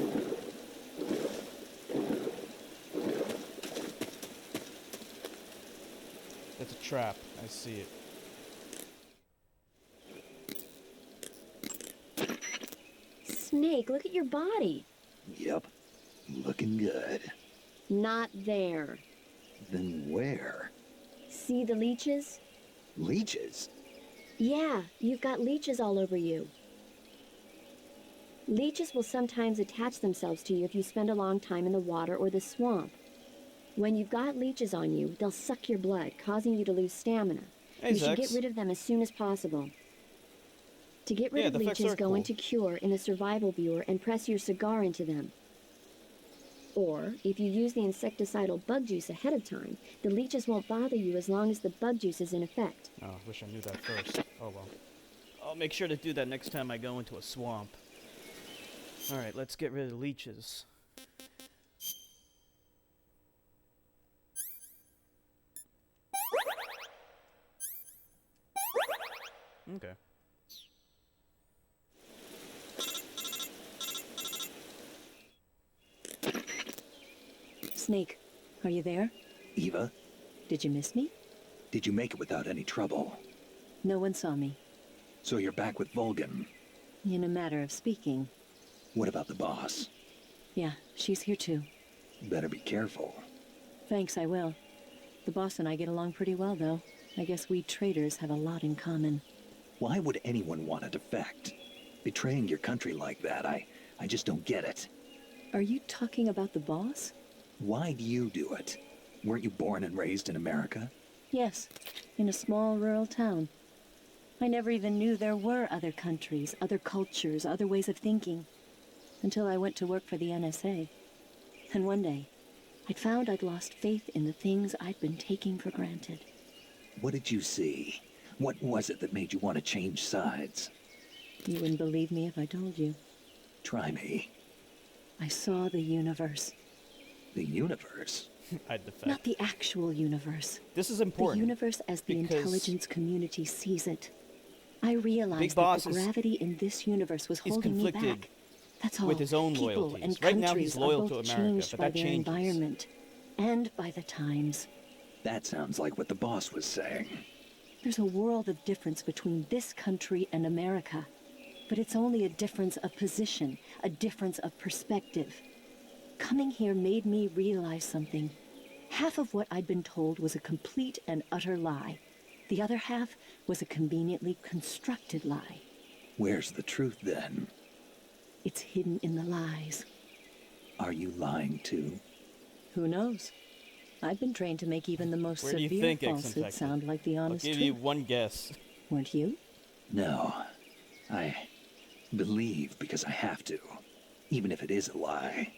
That's a trap. I see it. Snake, look at your body. Yep. Looking good. Not there. Then where? See the leeches? Leeches? Yeah, you've got leeches all over you. Leeches will sometimes attach themselves to you if you spend a long time in the water or the swamp. When you've got leeches on you, they'll suck your blood, causing you to lose stamina. Hey, You should Zex. get rid of them as soon as possible. To get rid Yeah, of the effects leeches, are go cool. into Cure in the survival viewer and press your cigar into them. Or, if you use the insecticidal bug juice ahead of time, the leeches won't bother you as long as the bug juice is in effect. Oh, I wish I knew that first. Oh well. I'll make sure to do that next time I go into a swamp. Alright, let's get rid of the leeches. Okay. Snake, are you there? Eva, Did you miss me? did you make it without any trouble? No one saw me. So you're back with Vulcan. In a matter of speaking. What about the boss? Yeah, she's here too. Better be careful. Thanks, I will. The boss and I get along pretty well, though. I guess we traitors have a lot in common. Why would anyone want to defect? Betraying your country like that, I just don't get it. Are you talking about the boss? Why do you do it? Weren't you born and raised in America? Yes, in a small rural town. I never even knew there were other countries, other cultures, other ways of thinking, until I went to work for the NSA. And one day, I'd found I'd lost faith in the things I'd been taking for granted. What did you see? What was it that made you want to change sides? You wouldn't believe me if I told you. Try me. I saw the universe. The universe? I'd defect. Not the actual universe. This is The important. universe as the because intelligence community sees it. I Big realized Boss that the is- gravity in this universe was he's holding me conflicted back. That's all. with his own People loyalties. and Right now, countries he's loyal are to both America, changed but by that their changes. environment and by the times. That sounds like what the boss was saying. There's a world of difference between this country and America. But it's only a difference of position, a difference of perspective. Coming here made me realize something. Half of what I'd been told was a complete and utter lie. The other half was a conveniently constructed lie. Where's the truth then? It's hidden in the lies. Are you lying too? Who knows? I've been trained to make even the most Where do you severe think it's falsehood infected? sound like the I'll honest give truth. you one guess. Weren't you? No. I believe because I have to, even if it is a lie.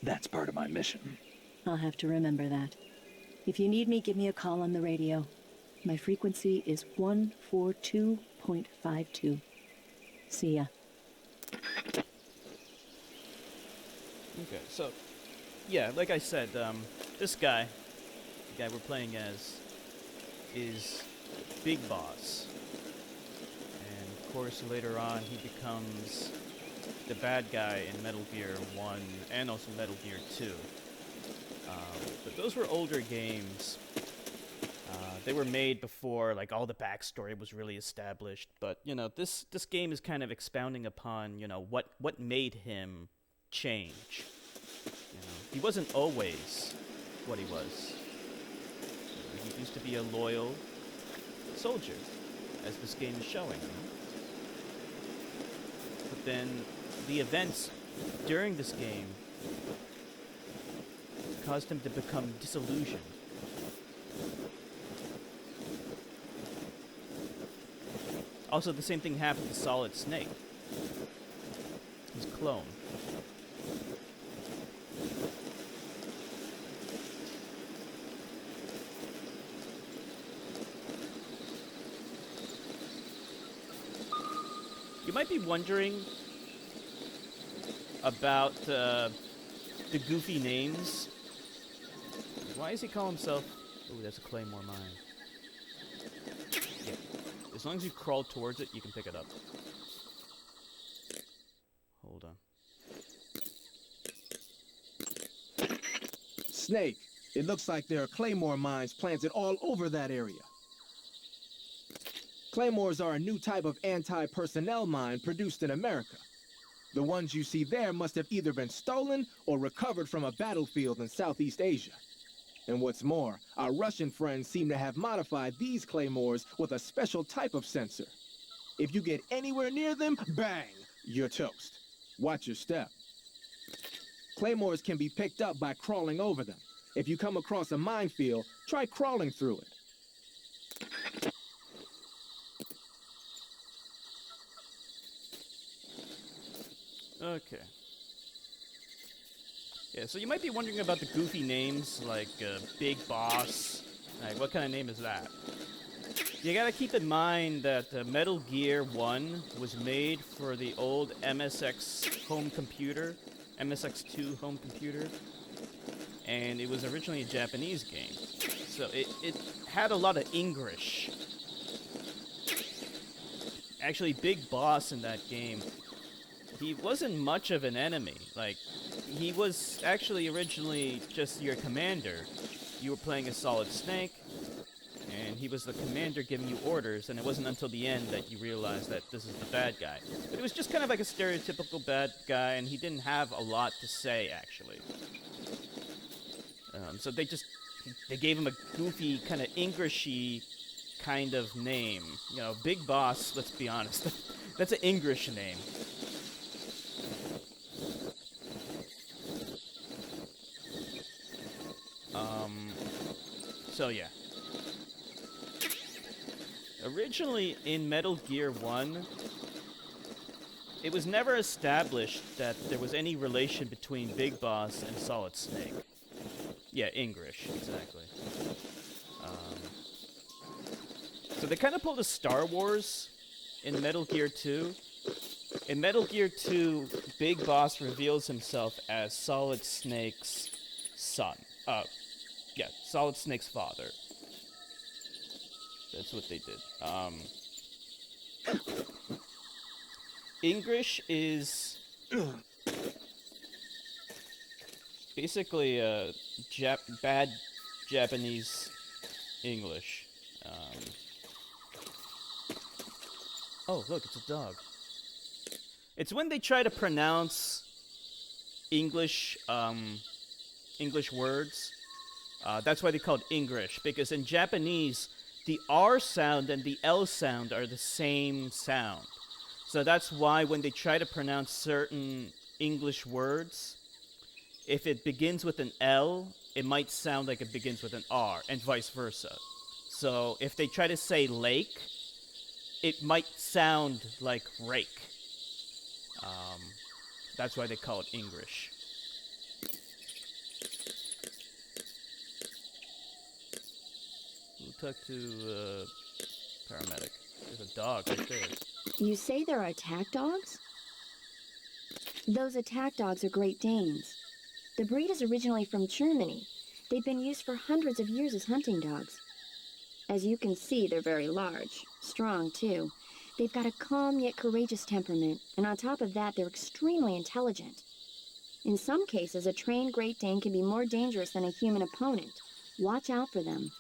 That's part of my mission. I'll have to remember that. If you need me, give me a call on the radio. My frequency is 142.52. See ya. Okay, so, yeah, like I said, this guy, the guy we're playing as, is Big Boss. And of course, later on, he becomes the bad guy in Metal Gear 1 and also Metal Gear 2. But those were older games. They were made before, like, all the backstory was really established. But, you know, this game is kind of expounding upon, you know, what made him change. You know, he wasn't always what he was. You know, he used to be a loyal soldier, as this game is showing. You know? But then the events during this game caused him to become disillusioned. Also, the same thing happened to Solid Snake, his clone. You might be wondering about the goofy names. Why does he call himself... Ooh, that's a Claymore mine. Yeah. As long as you crawl towards it, you can pick it up. Hold on. Snake, it looks like there are claymore mines planted all over that area. Claymores are a new type of anti-personnel mine produced in America. The ones you see there must have either been stolen or recovered from a battlefield in Southeast Asia. And what's more, our Russian friends seem to have modified these claymores with a special type of sensor. If you get anywhere near them, bang, you're toast. Watch your step. Claymores can be picked up by crawling over them. If you come across a minefield, try crawling through it. Okay. Yeah, so you might be wondering about the goofy names, like Big Boss. Like, what kind of name is that? You gotta keep in mind that Metal Gear 1 was made for the old MSX home computer, MSX2 home computer, and it was originally a Japanese game. So it had a lot of English. Actually, Big Boss in that game, he wasn't much of an enemy. Like, he was actually originally just your commander. You were playing as Solid Snake, and he was the commander giving you orders, and it wasn't until the end that you realized that this is the bad guy. But it was just kind of like a stereotypical bad guy, and he didn't have a lot to say, actually. So they gave him a goofy, kind of Englishy kind of name. You know, Big Boss, let's be honest, that's an English name. So yeah. Originally in Metal Gear 1, it was never established that there was any relation between Big Boss and Solid Snake. Yeah, English, exactly. So they kind of pulled a Star Wars in Metal Gear 2. In Metal Gear 2, Big Boss reveals himself as Solid Snake's son. Yeah, Solid Snake's father. That's what they did. English is basically bad Japanese English. Oh, look, it's a dog. It's when they try to pronounce English words. That's why they call it English, because in Japanese, the R sound and the L sound are the same sound. So that's why when they try to pronounce certain English words, if it begins with an L, it might sound like it begins with an R, and vice versa. So if they try to say lake, it might sound like rake. That's why they call it English. We'll talk to paramedic. There's a dog right there. You say there are attack dogs? Those attack dogs are Great Danes. The breed is originally from Germany. They've been used for hundreds of years as hunting dogs. As you can see, they're very large, strong too. They've got a calm yet courageous temperament, and on top of that, they're extremely intelligent. In some cases, a trained Great Dane can be more dangerous than a human opponent. Watch out for them.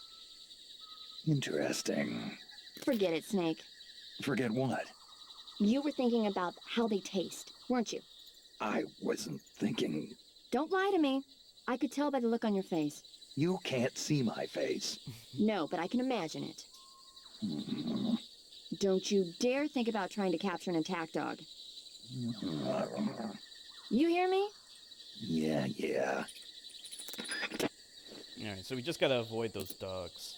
Interesting. Forget it, Snake. Forget what? You were thinking about how they taste, weren't you? I wasn't thinking. Don't lie to me. I could tell by the look on your face. You can't see my face. No, but I can imagine it. Don't you dare think about trying to capture an attack dog. You hear me? Yeah. Alright, so we just gotta avoid those dogs.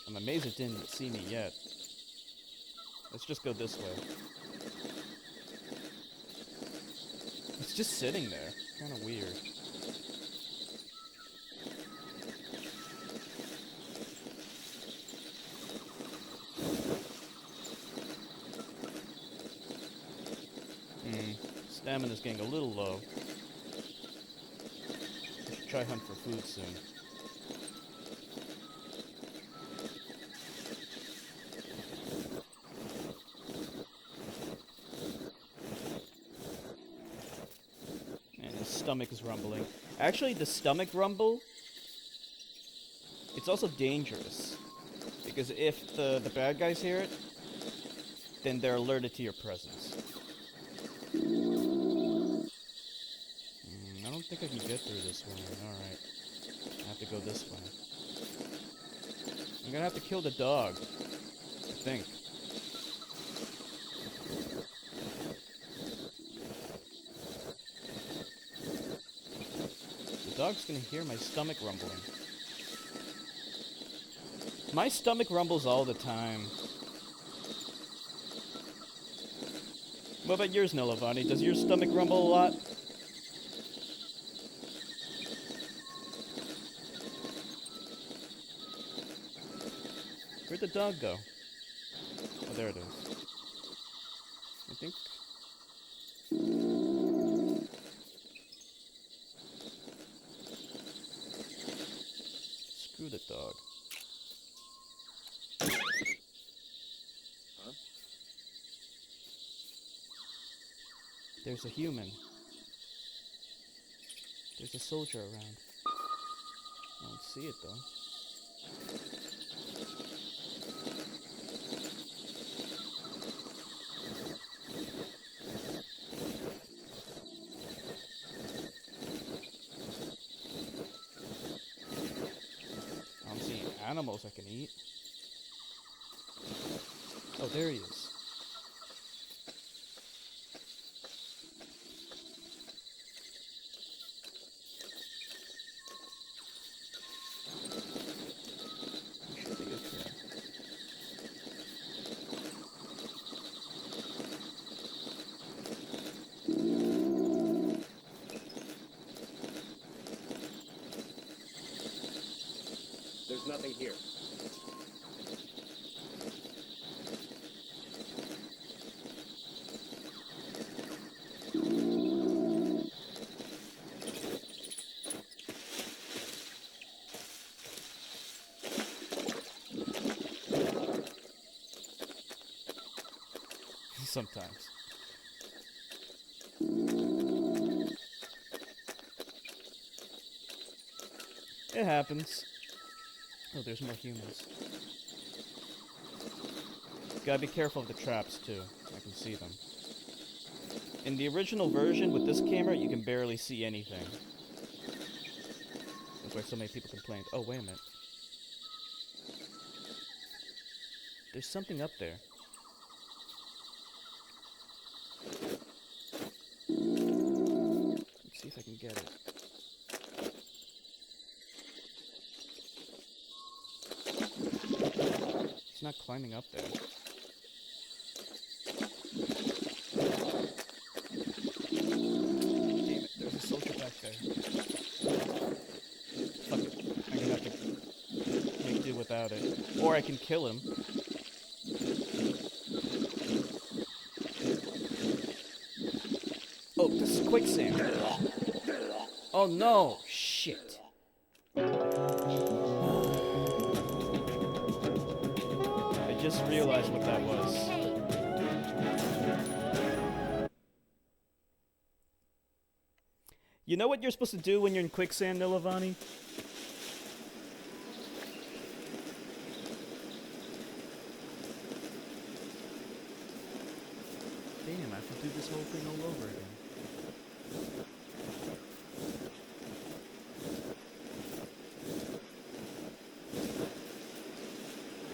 I'm amazed it didn't see me yet. Let's just go this way. It's just sitting there. Kind of weird. Stamina's getting a little low. I should try hunt for food soon. And his stomach is rumbling. Actually, the stomach rumble, it's also dangerous. Because if the bad guys hear it, then they're alerted to your presence. I don't think I can get through this one. Alright. I have to go this way. I'm gonna have to kill the dog. I think. The dog's gonna hear my stomach rumbling. My stomach rumbles all the time. What about yours, Nilavani? Does your stomach rumble a lot? Where'd the dog go? Oh, there it is. I think. Screw the dog. Huh? There's a human. There's a soldier around. I don't see it though. I'm seeing animals I can eat. Oh, there he is. There's nothing here. Sometimes. It happens. Oh, there's more humans. Gotta be careful of the traps, too. I can see them. In the original version, with this camera, you can barely see anything. That's why so many people complained. Oh, wait a minute. There's something up there. Let's see if I can get it. It's not climbing up there. Damn it, there's a soldier back there. Fuck it. I'm gonna have to make do without it. Or I can kill him. Oh, this is quicksand. Oh no! Shit. I just realized what that was. You know what you're supposed to do when you're in quicksand, Nilavani? Damn, I have to do this whole thing all over again.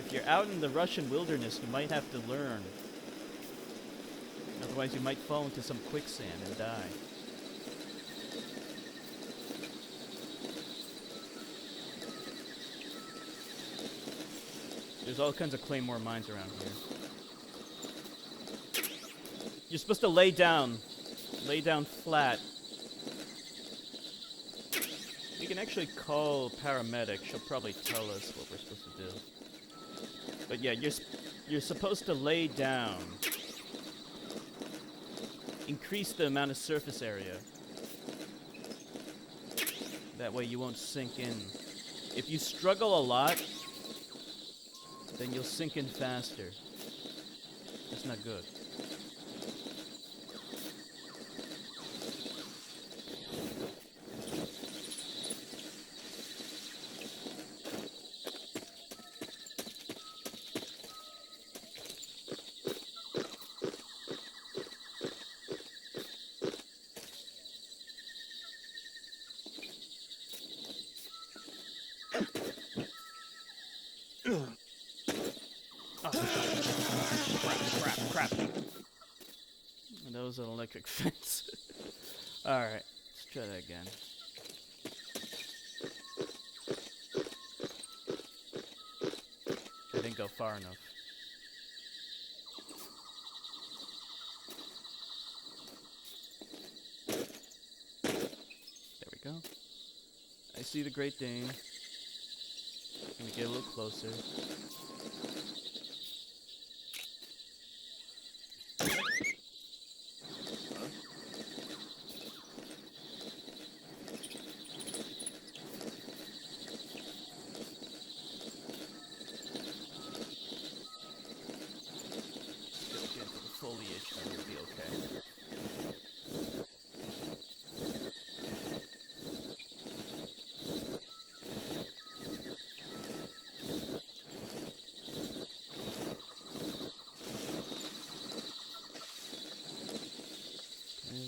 If you're out in the Russian wilderness, you might have to learn. Otherwise, you might fall into some quicksand and die. There's all kinds of claymore mines around here. You're supposed to lay down flat. We can actually call paramedic. She'll probably tell us what we're supposed to do. But yeah, you're supposed to lay down. Increase the amount of surface area. That way you won't sink in. If you struggle a lot, then you'll sink in faster. That's not good. Crap. That was an electric fence. Alright, let's try that again. I didn't go far enough. There we go. I see the Great Dane. Let me get a little closer.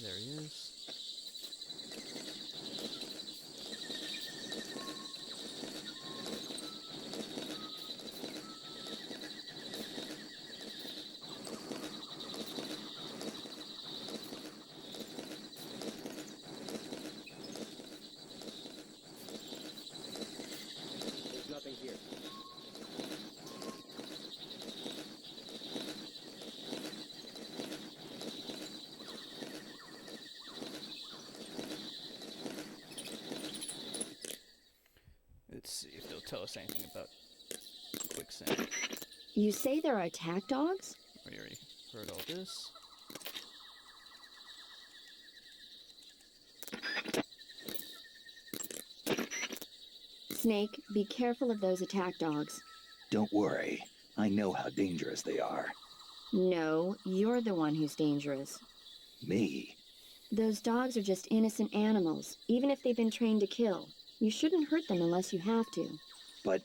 There he is. There's nothing here. Let's see if they'll tell us anything about quicksand. You say there are attack dogs? We already heard all this. Snake, be careful of those attack dogs. Don't worry. I know how dangerous they are. No, you're the one who's dangerous. Me? Those dogs are just innocent animals, even if they've been trained to kill. You shouldn't hurt them unless you have to. But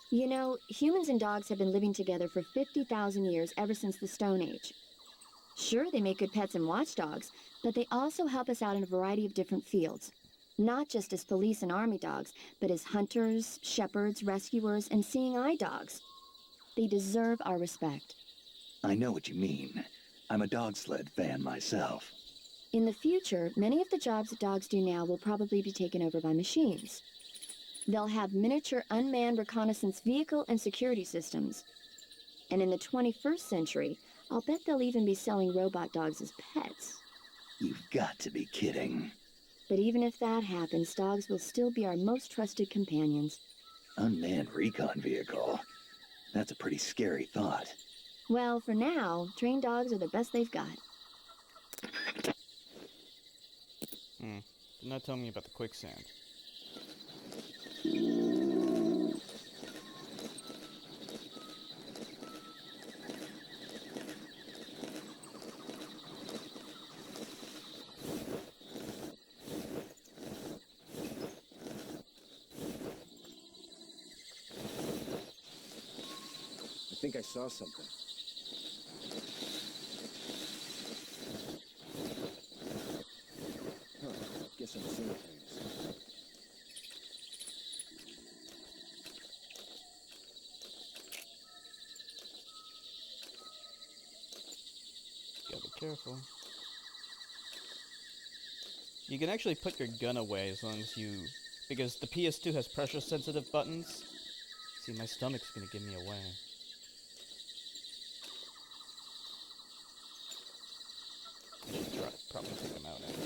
You know, humans and dogs have been living together for 50,000 years ever since the Stone Age. Sure, they make good pets and watchdogs, but they also help us out in a variety of different fields. Not just as police and army dogs, but as hunters, shepherds, rescuers, and seeing eye dogs. They deserve our respect. I know what you mean. I'm a dog sled fan myself. In the future, many of the jobs that dogs do now will probably be taken over by machines. They'll have miniature unmanned reconnaissance vehicle and security systems. And in the 21st century, I'll bet they'll even be selling robot dogs as pets. You've got to be kidding. But even if that happens, dogs will still be our most trusted companions. Unmanned recon vehicle. That's a pretty scary thought. Well, for now, trained dogs are the best they've got. Did not tell me about the quicksand. I think I saw something. Huh, guess I'm seeing things. Gotta be careful. You can actually put your gun away as long as you... because the PS2 has pressure-sensitive buttons. See, my stomach's gonna give me away. I should probably take them out anyway.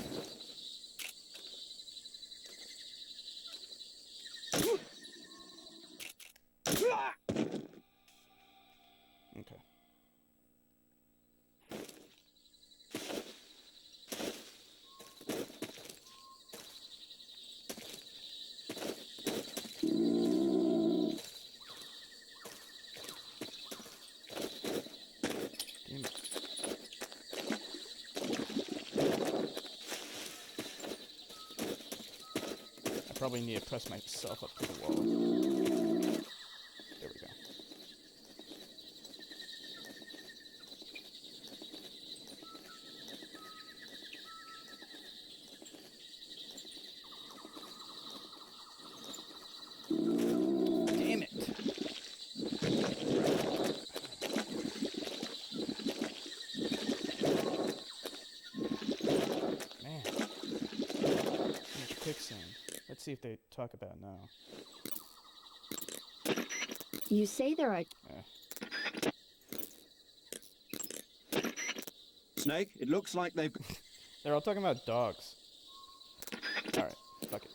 Okay. Damn it. I probably need to press myself up to the wall. There we go. Damn it. Man. So much quicksand. Let's see if they talk about it now. You say there are... Snake, it looks like they've... They're all talking about dogs. Alright, fuck it.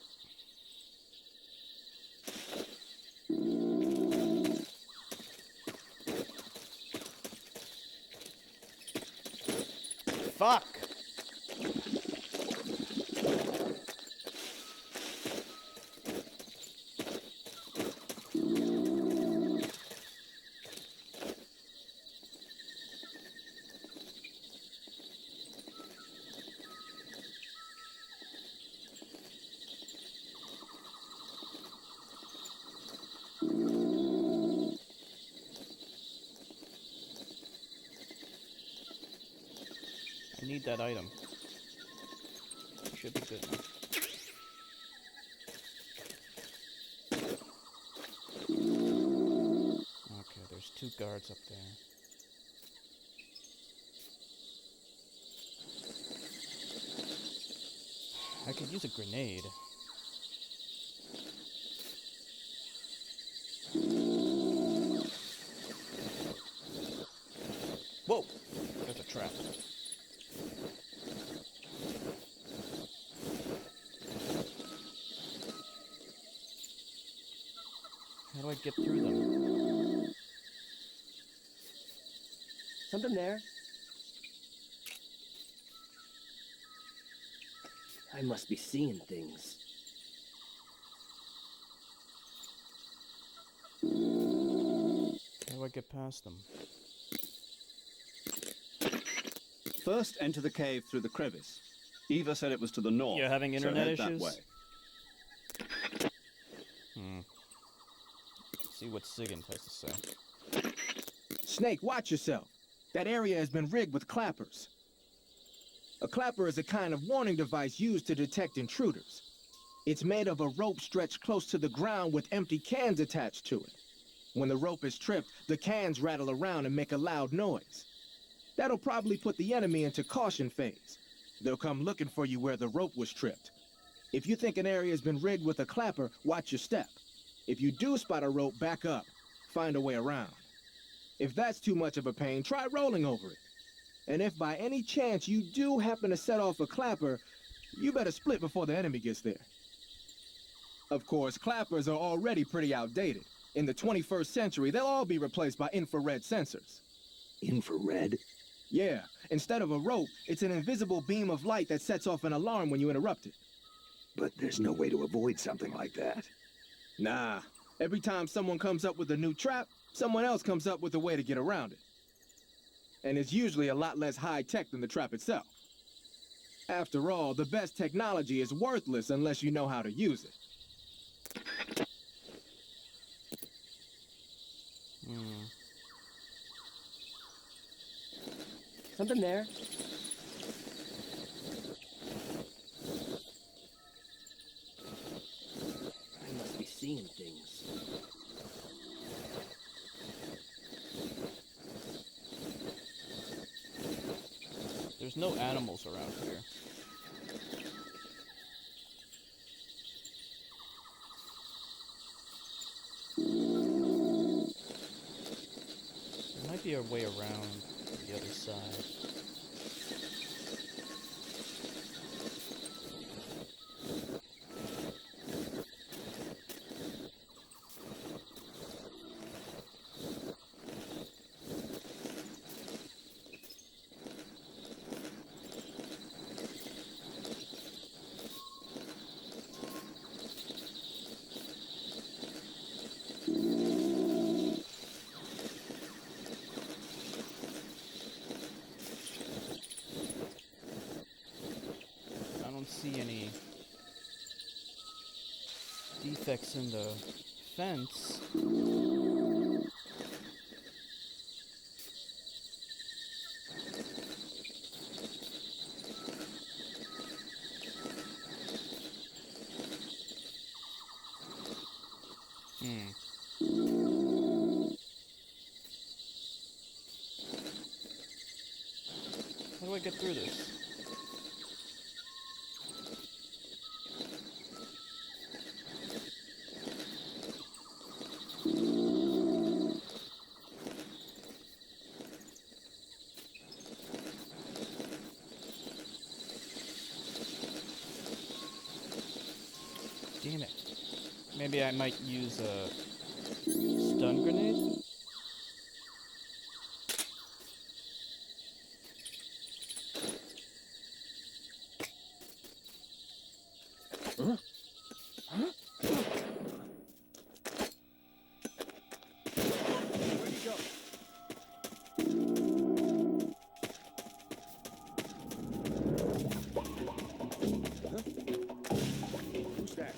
Fuck! I need that item. Should be good now. Okay, there's two guards up there. I could use a grenade. Whoa! There's a trap. How do I get through them? Something there? I must be seeing things. How do I get past them? First, enter the cave through the crevice. Eva said it was to the north. You're having so internet head issues? That way. See what Sigint has to say. Snake, watch yourself. That area has been rigged with clappers. A clapper is a kind of warning device used to detect intruders. It's made of a rope stretched close to the ground with empty cans attached to it. When the rope is tripped, the cans rattle around and make a loud noise. That'll probably put the enemy into caution phase. They'll come looking for you where the rope was tripped. If you think an area has been rigged with a clapper, watch your step. If you do spot a rope, back up. Find a way around. If that's too much of a pain, try rolling over it. And if by any chance you do happen to set off a clapper, you better split before the enemy gets there. Of course, clappers are already pretty outdated. In the 21st century, they'll all be replaced by infrared sensors. Infrared? Yeah, instead of a rope, it's an invisible beam of light that sets off an alarm when you interrupt it. But there's no way to avoid something like that. Nah, every time someone comes up with a new trap, someone else comes up with a way to get around it. And it's usually a lot less high-tech than the trap itself. After all, the best technology is worthless unless you know how to use it. Something there. I must be seeing things. There's no animals around here. There might be a way around the other side. See any defects in the fence. How do I get through this? Damn it. Maybe I might use a stun grenade? Huh? Huh? Where'd he go? Huh? Who's that?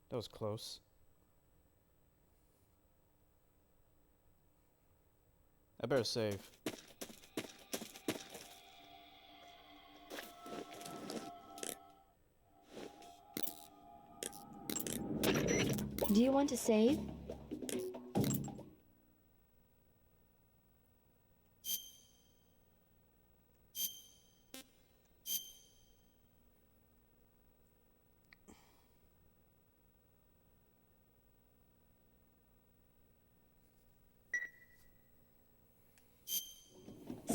That was close. I better save. Do you want to save?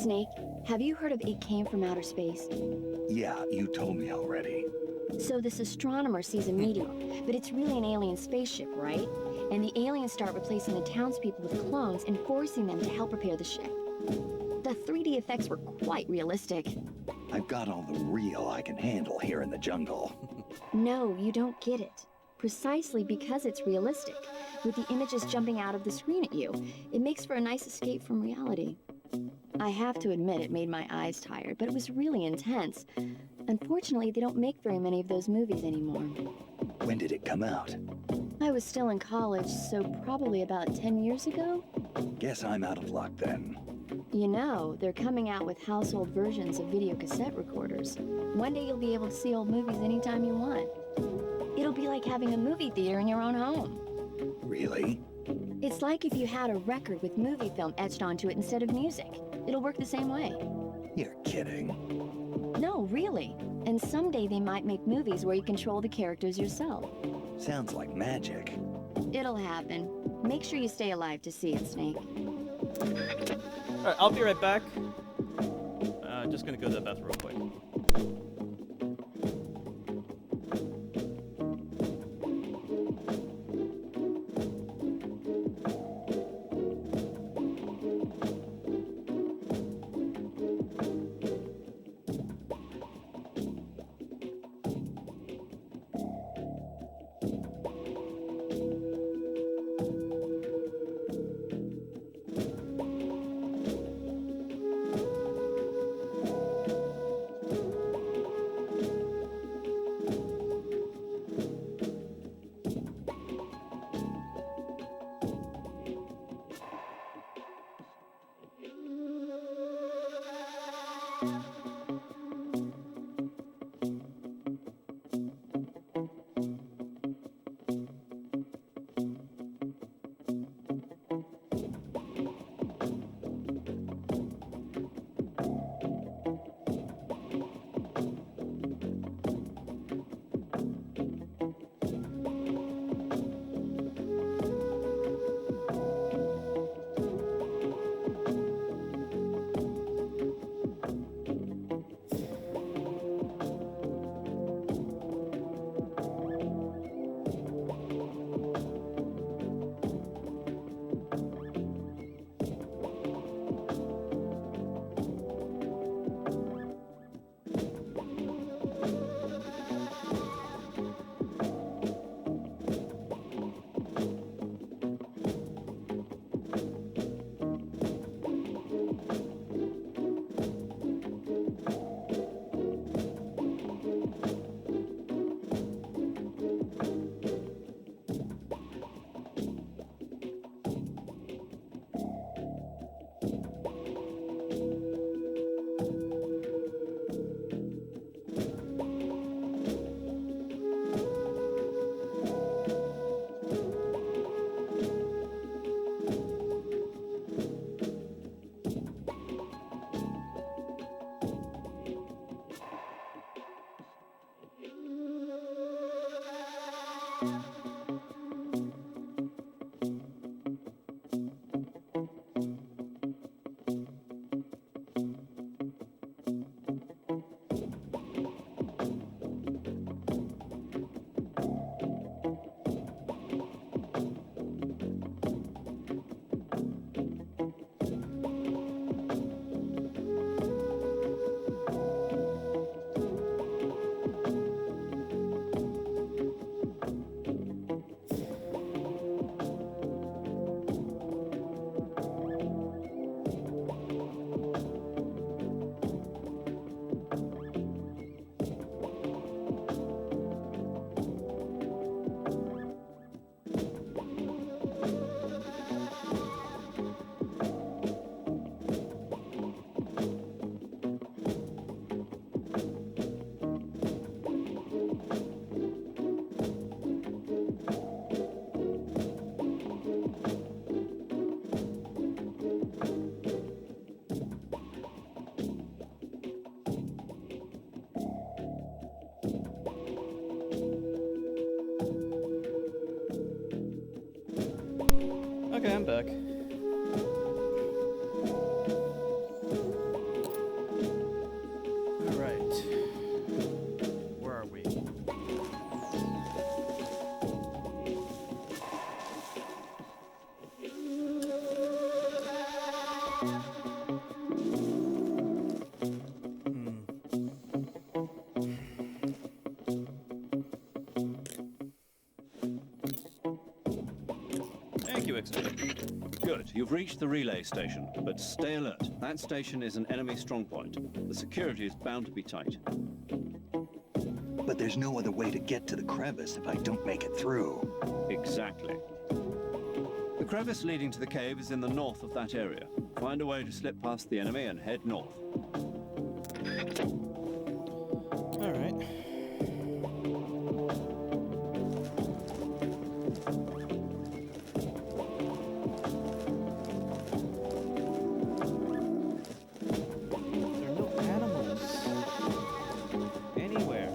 Snake, have you heard of It Came from Outer Space? Yeah, you told me already. So this astronomer sees a meteor, but it's really an alien spaceship, right? And the aliens start replacing the townspeople with clones and forcing them to help repair the ship. The 3D effects were quite realistic. I've got all the real I can handle here in the jungle. No, you don't get it. Precisely because it's realistic, with the images jumping out of the screen at you, it makes for a nice escape from reality. I have to admit it made my eyes tired, but it was really intense. Unfortunately, they don't make very many of those movies anymore. When did it come out? I I was still in college, so probably about 10 years ago. Guess I'm out of luck then. You know, they're coming out with household versions of video cassette recorders. One day you'll be able to see old movies anytime you want. It'll be like having a movie theater in your own home. Really? It's like if you had a record with movie film etched onto it instead of music. It'll work the same way. You're kidding. No, really. And someday they might make movies where you control the characters yourself. Sounds like magic. It'll happen. Make sure you stay alive to see it, Snake. Alright, I'll be right back. Just gonna go to the bathroom real quick. Okay, I'm back. Alright. Where are we? Thank you, XP. Good. You've reached the relay station, but stay alert. That station is an enemy strongpoint. The security is bound to be tight. But there's no other way to get to the crevice if I don't make it through. Exactly. The crevice leading to the cave is in the north of that area. Find a way to slip past the enemy and head north. All right. There are no animals anywhere.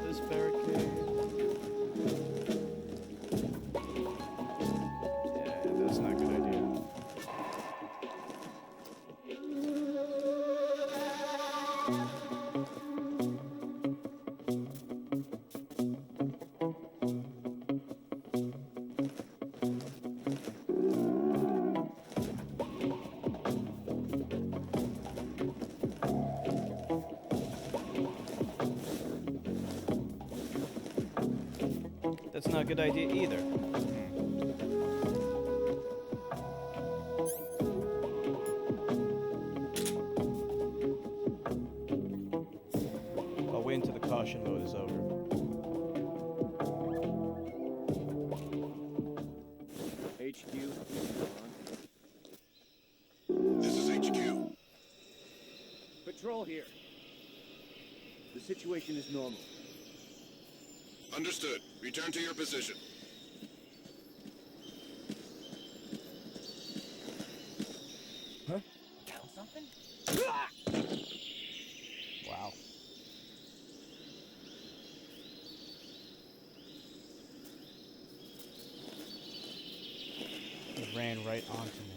This barricade. Yeah, that's not a good idea. That's not a good idea either. I'll wait until the caution mode is over. HQ. This is HQ. Patrol here. The situation is normal. Understood. Return to your position. Huh? Found something? Wow. He ran right onto me.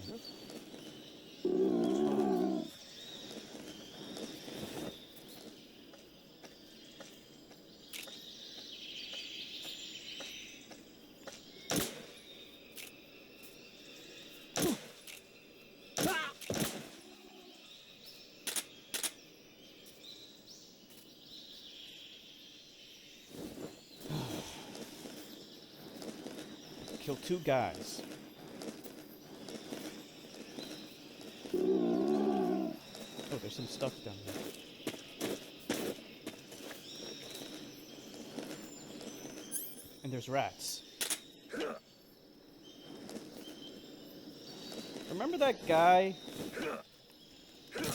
Kill 2 guys. Oh, there's some stuff down there. And there's rats. Remember that guy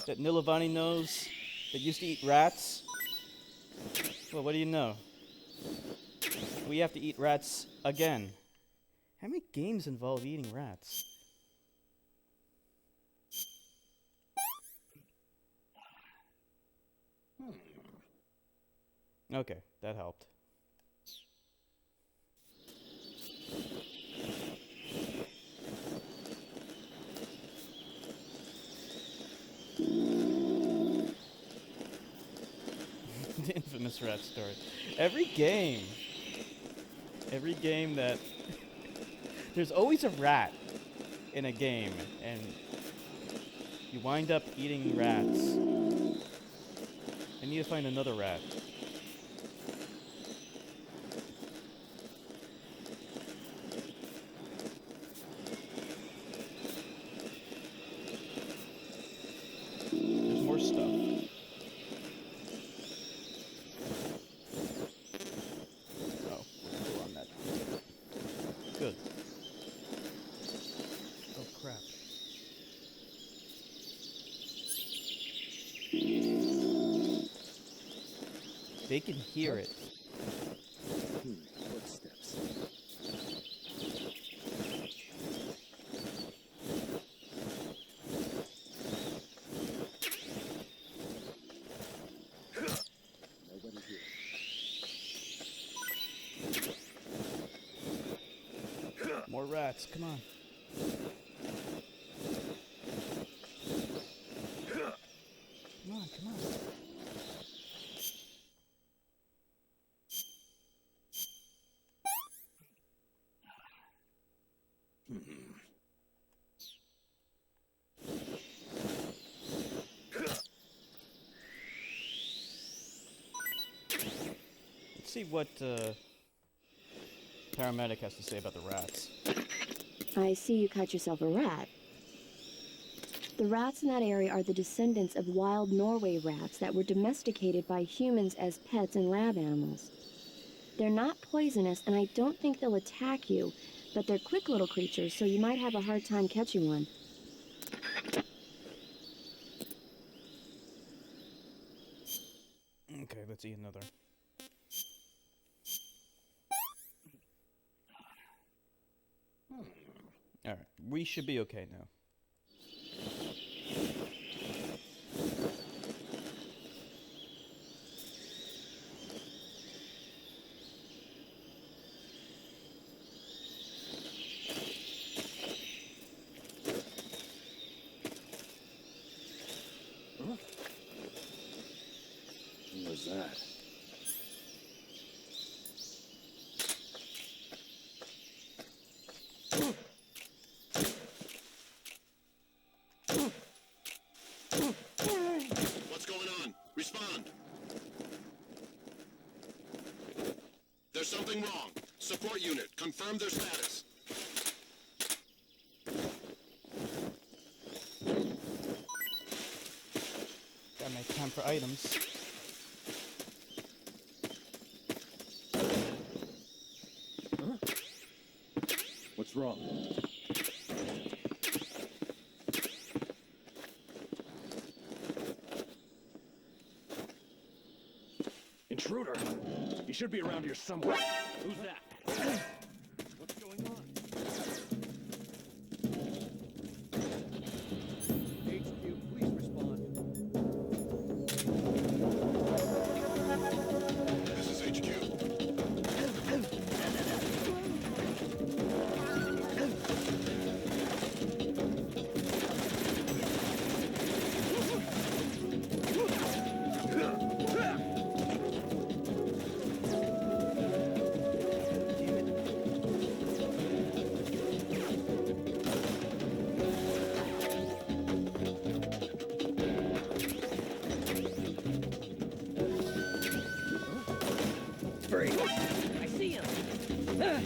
that Nilavani knows that used to eat rats? Well, what do you know? We have to eat rats again. How many games involve eating rats? Okay, that helped. The infamous rat story. Every game that there's always a rat in a game, and you wind up eating rats. I need to find another rat. There's more stuff. Oh, we're on that. Good. Oh crap. They can hear it. Footsteps. Nobody here. More rats, come on. Come on, come on. see what paramedic has to say about the rats. I see you caught yourself a rat. The rats in that area are the descendants of wild Norway rats that were domesticated by humans as pets and lab animals. They're not poisonous, and I don't think they'll attack you, but they're quick little creatures, so you might have a hard time catching one. Okay, let's eat another. Alright, we should be okay now. What was that? What's going on? Respond. There's something wrong. Support unit, confirm their status. Gotta make time for items. What's wrong? Intruder! You should be around here somewhere. Who's that? What's going on? HQ, please respond. This is HQ. I see him. No.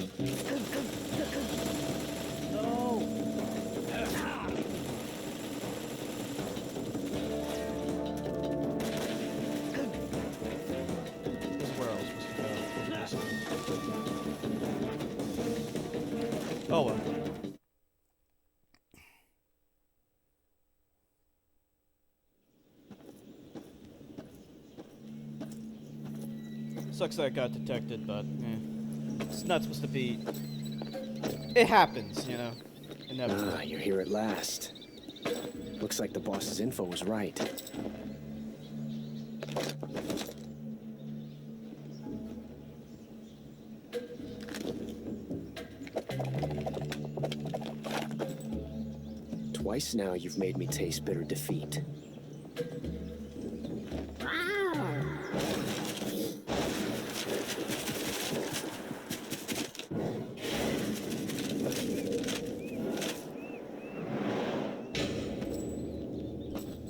This is where I was supposed to go. Oh well. Sucks that I got detected, but it's not supposed to be. It happens, you know. Inevitably. Ah, you're here at last. Looks like the boss's info was right. Twice now you've made me taste bitter defeat.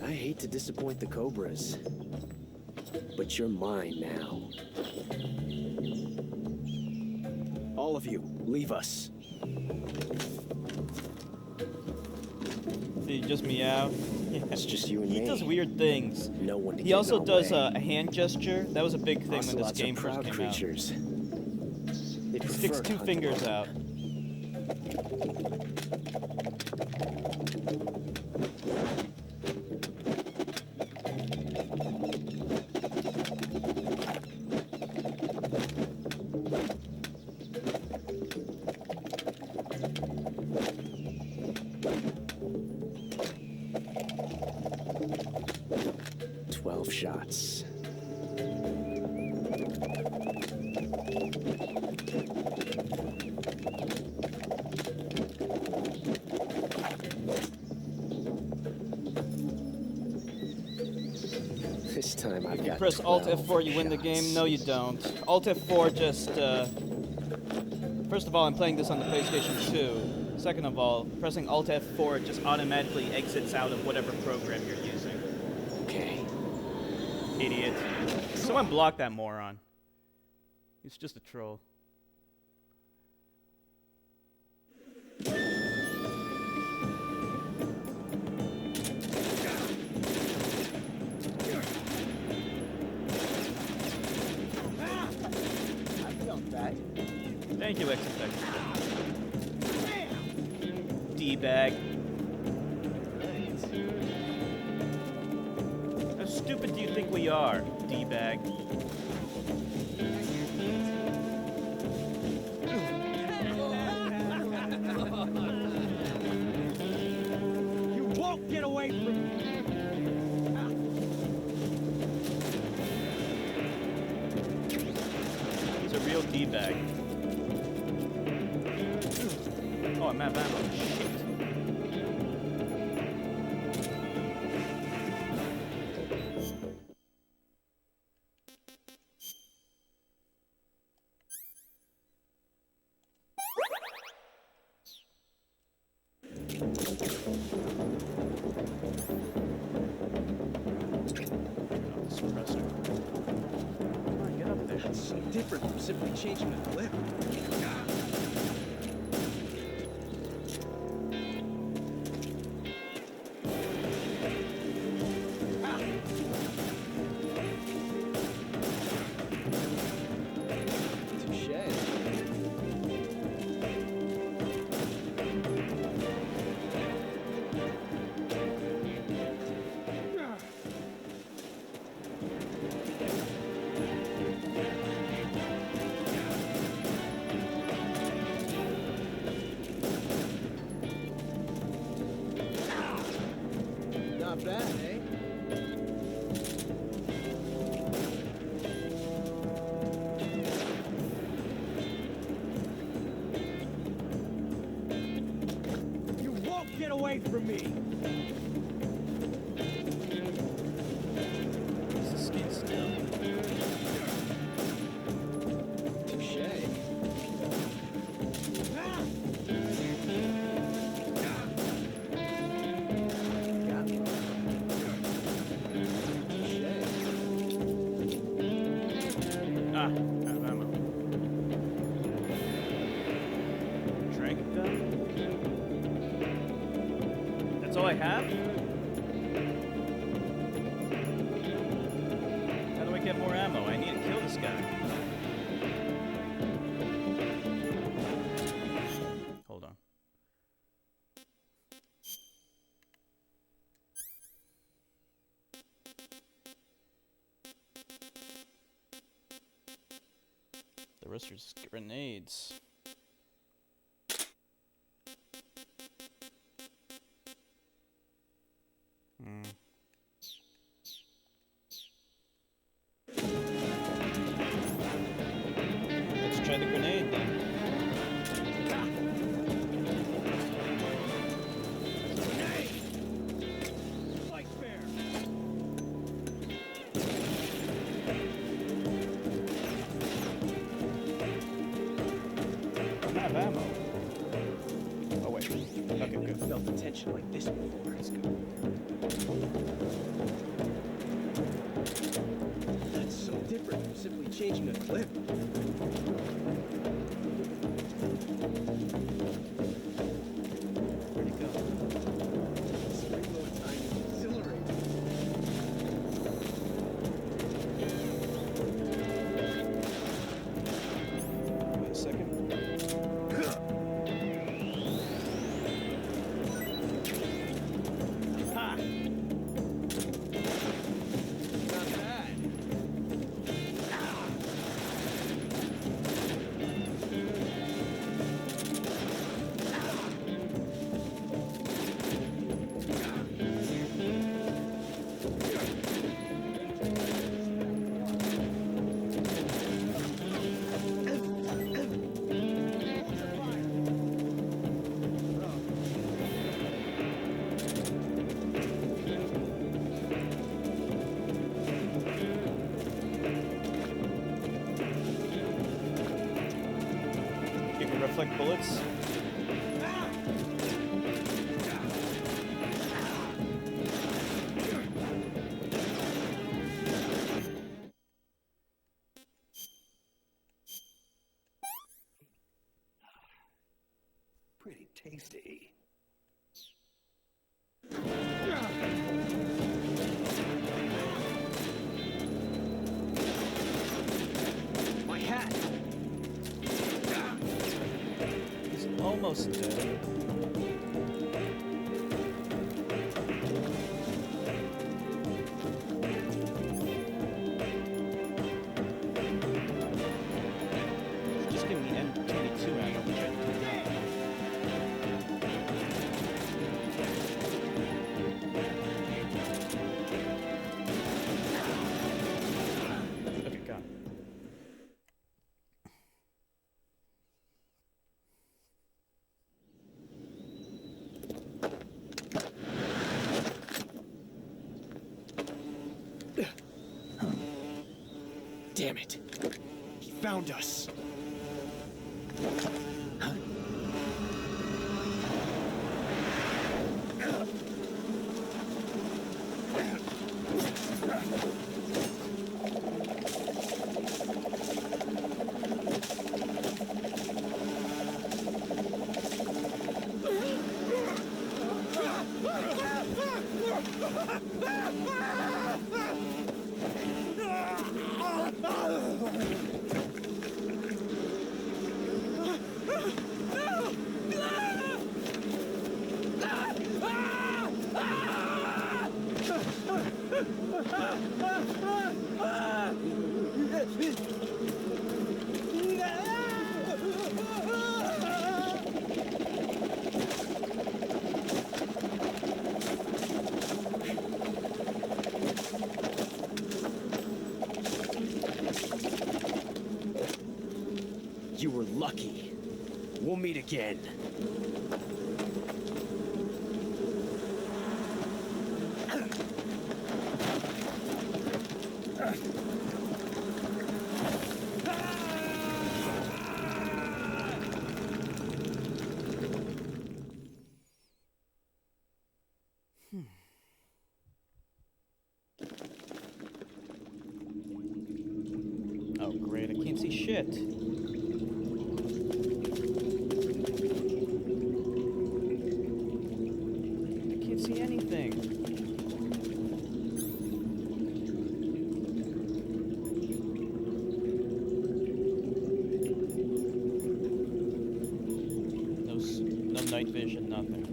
I hate to disappoint the Cobras, but you're mine now. All of you, leave us. Did he just meow? Yeah. It's just you and He me. does weird things. No one to He get also in our does way. a hand gesture. That was a big thing when this Ocelots game are first proud came creatures. They out. Sticks prefer to 2 hunt fingers alone. out. Shots. This time I've got Press Alt 12 F4, you win the shots. game. No, you don't. Alt F4 just. First of all, I'm playing this on the PlayStation 2. Second of all, pressing Alt F4 just automatically exits out of whatever program you're using. Okay. Idiot. Someone block that moron. He's just a troll. Thank you, XFX. D-bag. How stupid do you think we are, D-bag? You won't get away from me! He's a real D-bag. Oh, I'm out of ammo. Shit. Suppressor. Come on, get up there. It's so different from simply changing a clip. Not bad, eh? You won't get away from me! He's a skin still. Touché. Ah, out of ammo. Trank gun? That's all I have? How do I get more ammo? I need to kill this guy. Hold on. The rest are just grenades. Let's try the grenade then. Like fair. I'm out of ammo. Oh wait. Okay, good. Felt the tension like this before. It's good. That's so different from simply changing a clip. Where'd it go? Spring load time is exhilarating. Wait a second. Ha! Not bad. You can reflect bullets. tasty. My hat! He's almost dead. Just give me M22 ammo, which I do not. Okay, got it. Damn it! He found us! You were lucky. We'll meet again. Oh, great. I can't see shit. I can't see anything. No night vision, nothing.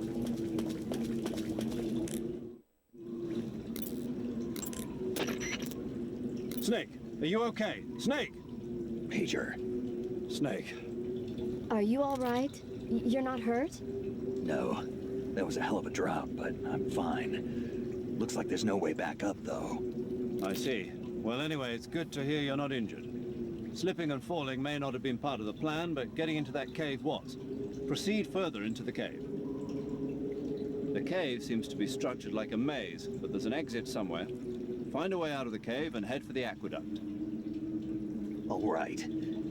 Snake, are you okay? Snake! Major. Snake. Are you all right? You're not hurt? No. That was a hell of a drop, but I'm fine. Looks like there's no way back up, though. I see. Well, anyway, it's good to hear you're not injured. Slipping and falling may not have been part of the plan, but getting into that cave was. Proceed further into the cave. The cave seems to be structured like a maze, but there's an exit somewhere. Find a way out of the cave and head for the aqueduct. All right,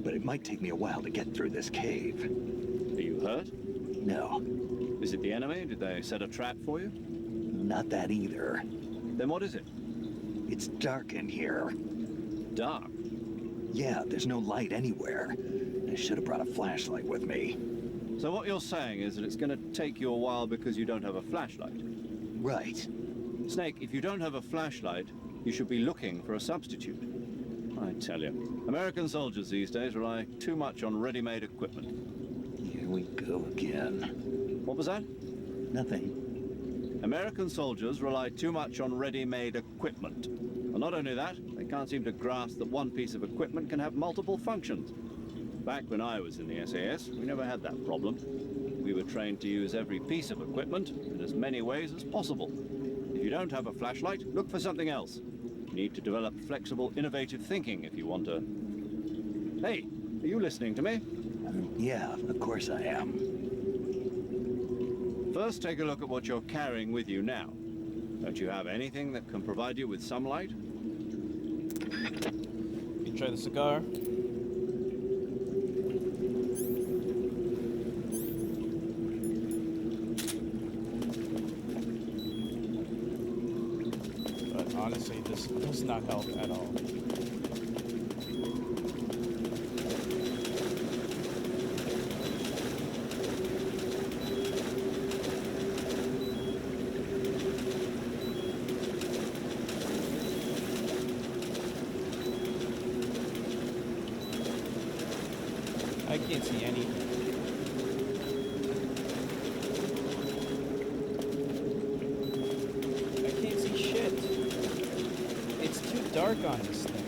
but it might take me a while to get through this cave. Are you hurt? No, Is it the enemy? Did they set a trap for you? not that either. Then what is it? It's dark in here. Dark. Yeah, there's no light anywhere. I should have brought a flashlight with me. So what you're saying is that it's going to take you a while because you don't have a flashlight. Right. Snake, if you don't have a flashlight, you should be looking for a substitute. I tell you, American soldiers these days rely too much on ready-made equipment. Here we go again. What was that? Nothing. American soldiers rely too much on ready-made equipment. And not only that, they can't seem to grasp that one piece of equipment can have multiple functions. Back when I was in the SAS, we never had that problem. We were trained to use every piece of equipment in as many ways as possible. If you don't have a flashlight, look for something else. You need to develop flexible, innovative thinking if you want to... Hey, are you listening to me? Yeah, of course I am. First, take a look at what you're carrying with you now. Don't you have anything that can provide you with some light? You try the cigar. But honestly, this does not help at all. Can't see anything. I can't see shit. It's too dark on this thing.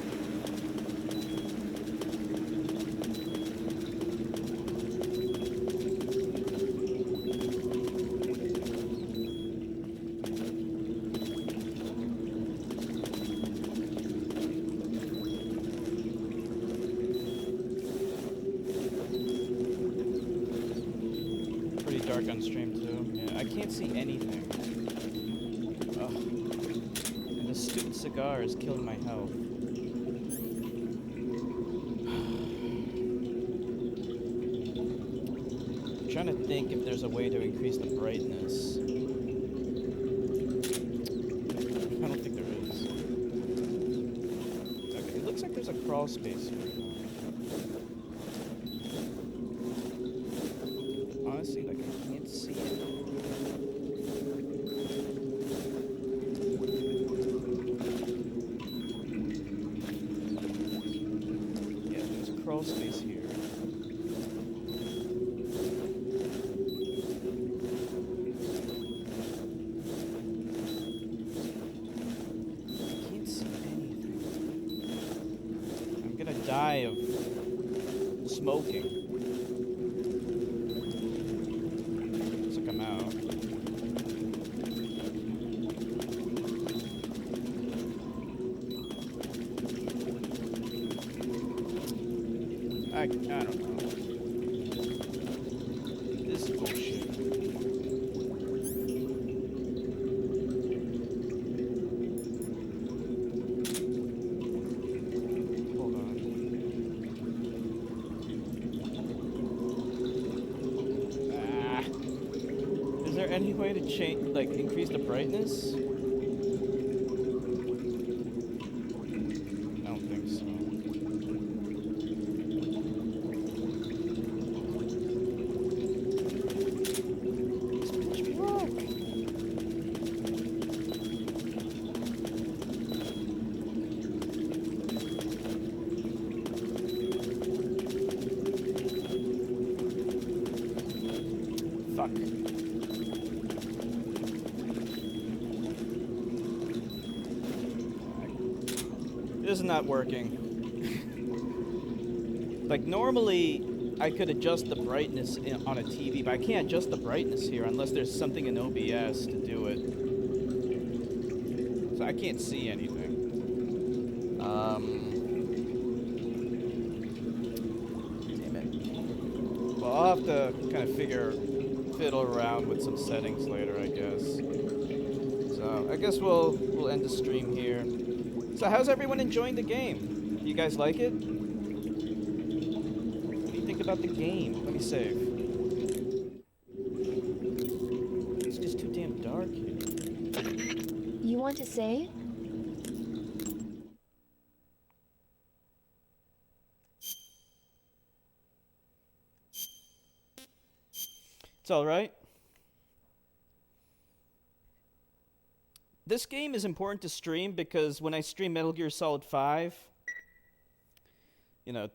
Pretty dark on stream too. Yeah, I can't see anything. Ugh. And this stupid cigar is killing my health. I'm trying to think if there's a way to increase the brightness. I don't think there is. Okay, it looks like there's a crawl space here. Honestly, like, I can't see it. Yeah, there's a crawl space here. I can't see anything. I'm gonna die of smoking. Looks like I'm out. I don't know. This is bullshit. Hold on. Ah. Is there any way to change, like, increase the brightness? I don't think so. It's pitch black. Fuck. This is not working. Like, normally I could adjust the brightness on a TV, but I can't adjust the brightness here unless there's something in OBS to do it. So I can't see anything. Damn it. Well, I'll have to kind of fiddle around with some settings later, I guess. So I guess we'll end the stream here. So how's everyone enjoying the game? You guys like it? What do you think about the game? Let me save. It's just too damn dark here. You want to say? It's alright. This game is important to stream because when I stream Metal Gear Solid 5, you know,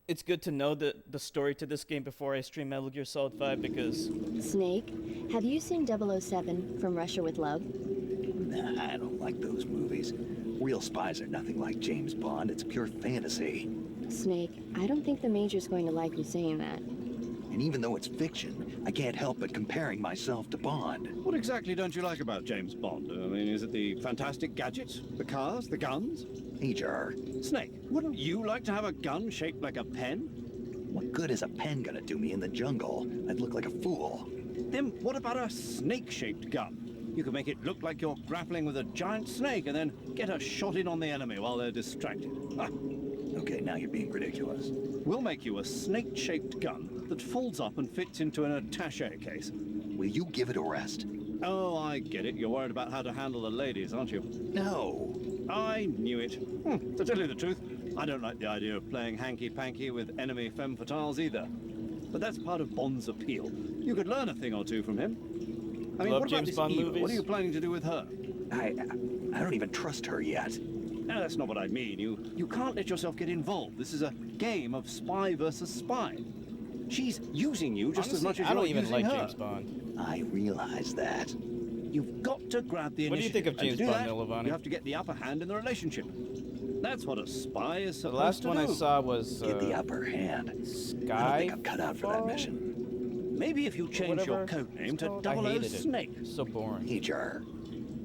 it's good to know the story to this game before I stream Metal Gear Solid 5 because... Snake, have you seen 007 from Russia with Love? Nah, I don't like those movies. Real spies are nothing like James Bond. It's pure fantasy. Snake, I don't think the Major's going to like you saying that. And even though it's fiction, I can't help but comparing myself to Bond. What exactly don't you like about James Bond? I mean, is it the fantastic gadgets? The cars? The guns? Major, Snake, wouldn't you like to have a gun shaped like a pen? what good is a pen gonna do me in the jungle? I'd look like a fool. Then what about a snake-shaped gun? You could make it look like you're grappling with a giant snake and then get a shot in on the enemy while they're distracted. Ah, Okay, now you're being ridiculous. we'll make you a snake-shaped gun that folds up and fits into an attaché case. Will you give it a rest? Oh, I get it. You're worried about how to handle the ladies, aren't you? No. I knew it. To tell you the truth, I don't like the idea of playing hanky-panky with enemy femme fatales either. But that's part of Bond's appeal. You could learn a thing or two from him. I mean, Love what about James this Bond Eva? movies. What are you planning to do with her? I don't even trust her yet. No, that's not what I mean. You can't let yourself get involved. This is a game of spy versus spy. She's using you just as Honestly, much as I don't you're even using like her. James Bond. I realize that. You've got to grab the What do you initiative. think of And to James do Bond, that, Milovani? you have to get the upper hand in the relationship. That's what a spy is The supposed last to one do. I saw was Get the upper hand. I don't Sky. think I'm cut out for that mission. Maybe if you change your whatever code name it's to called. I 00 hated it. Snake. So boring. Major.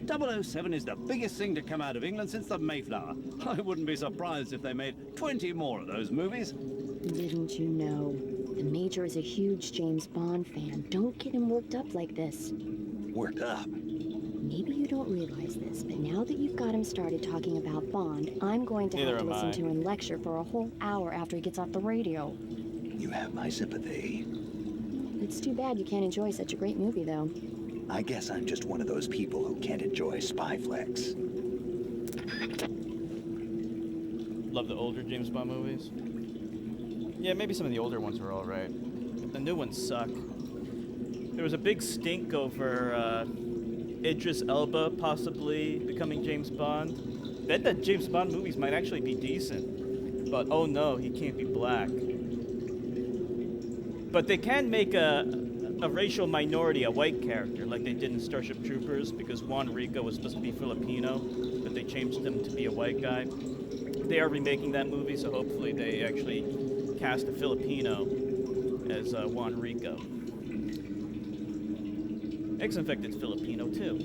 007 is the biggest thing to come out of England since the Mayflower. I wouldn't be surprised if they made 20 more of those movies. Didn't you know? The Major is a huge James Bond fan. Don't get him worked up like this. Worked up. Maybe you don't realize this, but now that you've got him started talking about Bond, I'm going to Neither have to am listen I. to him lecture for a whole hour after he gets off the radio. You have my sympathy. It's too bad you can't enjoy such a great movie, though. I guess I'm just one of those people who can't enjoy spy flicks. Love the older James Bond movies. Yeah, maybe some of the older ones were alright. The new ones suck. There was a big stink over Idris Elba possibly becoming James Bond. Bet that James Bond movies might actually be decent. But oh no, he can't be black. But they can make a racial minority a white character, like they did in Starship Troopers, because Juan Rico was supposed to be Filipino, but they changed him to be a white guy. They are remaking that movie, so hopefully they actually cast a Filipino as Juan Rico. X Infected's Filipino too.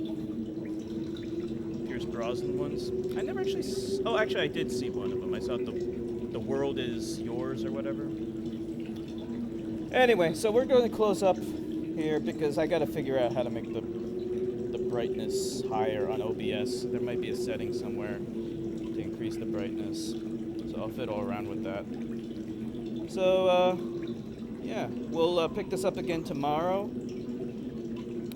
Pierce Brosnan ones. I never actually. Oh, actually, I did see one of them. I saw the World Is Yours or whatever. Anyway, so we're going to close up here because I got to figure out how to make the brightness higher on OBS. There might be a setting somewhere to increase the brightness, so I'll fiddle around with that. So yeah, we'll pick this up again tomorrow.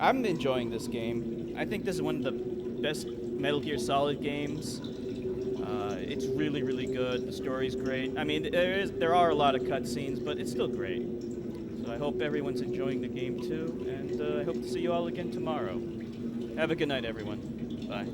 I'm enjoying this game. I think this is one of the best Metal Gear Solid games. It's really, really good. The story's great. I mean, there are a lot of cutscenes, but it's still great. So I hope everyone's enjoying the game too, and I hope to see you all again tomorrow. Have a good night, everyone. Bye.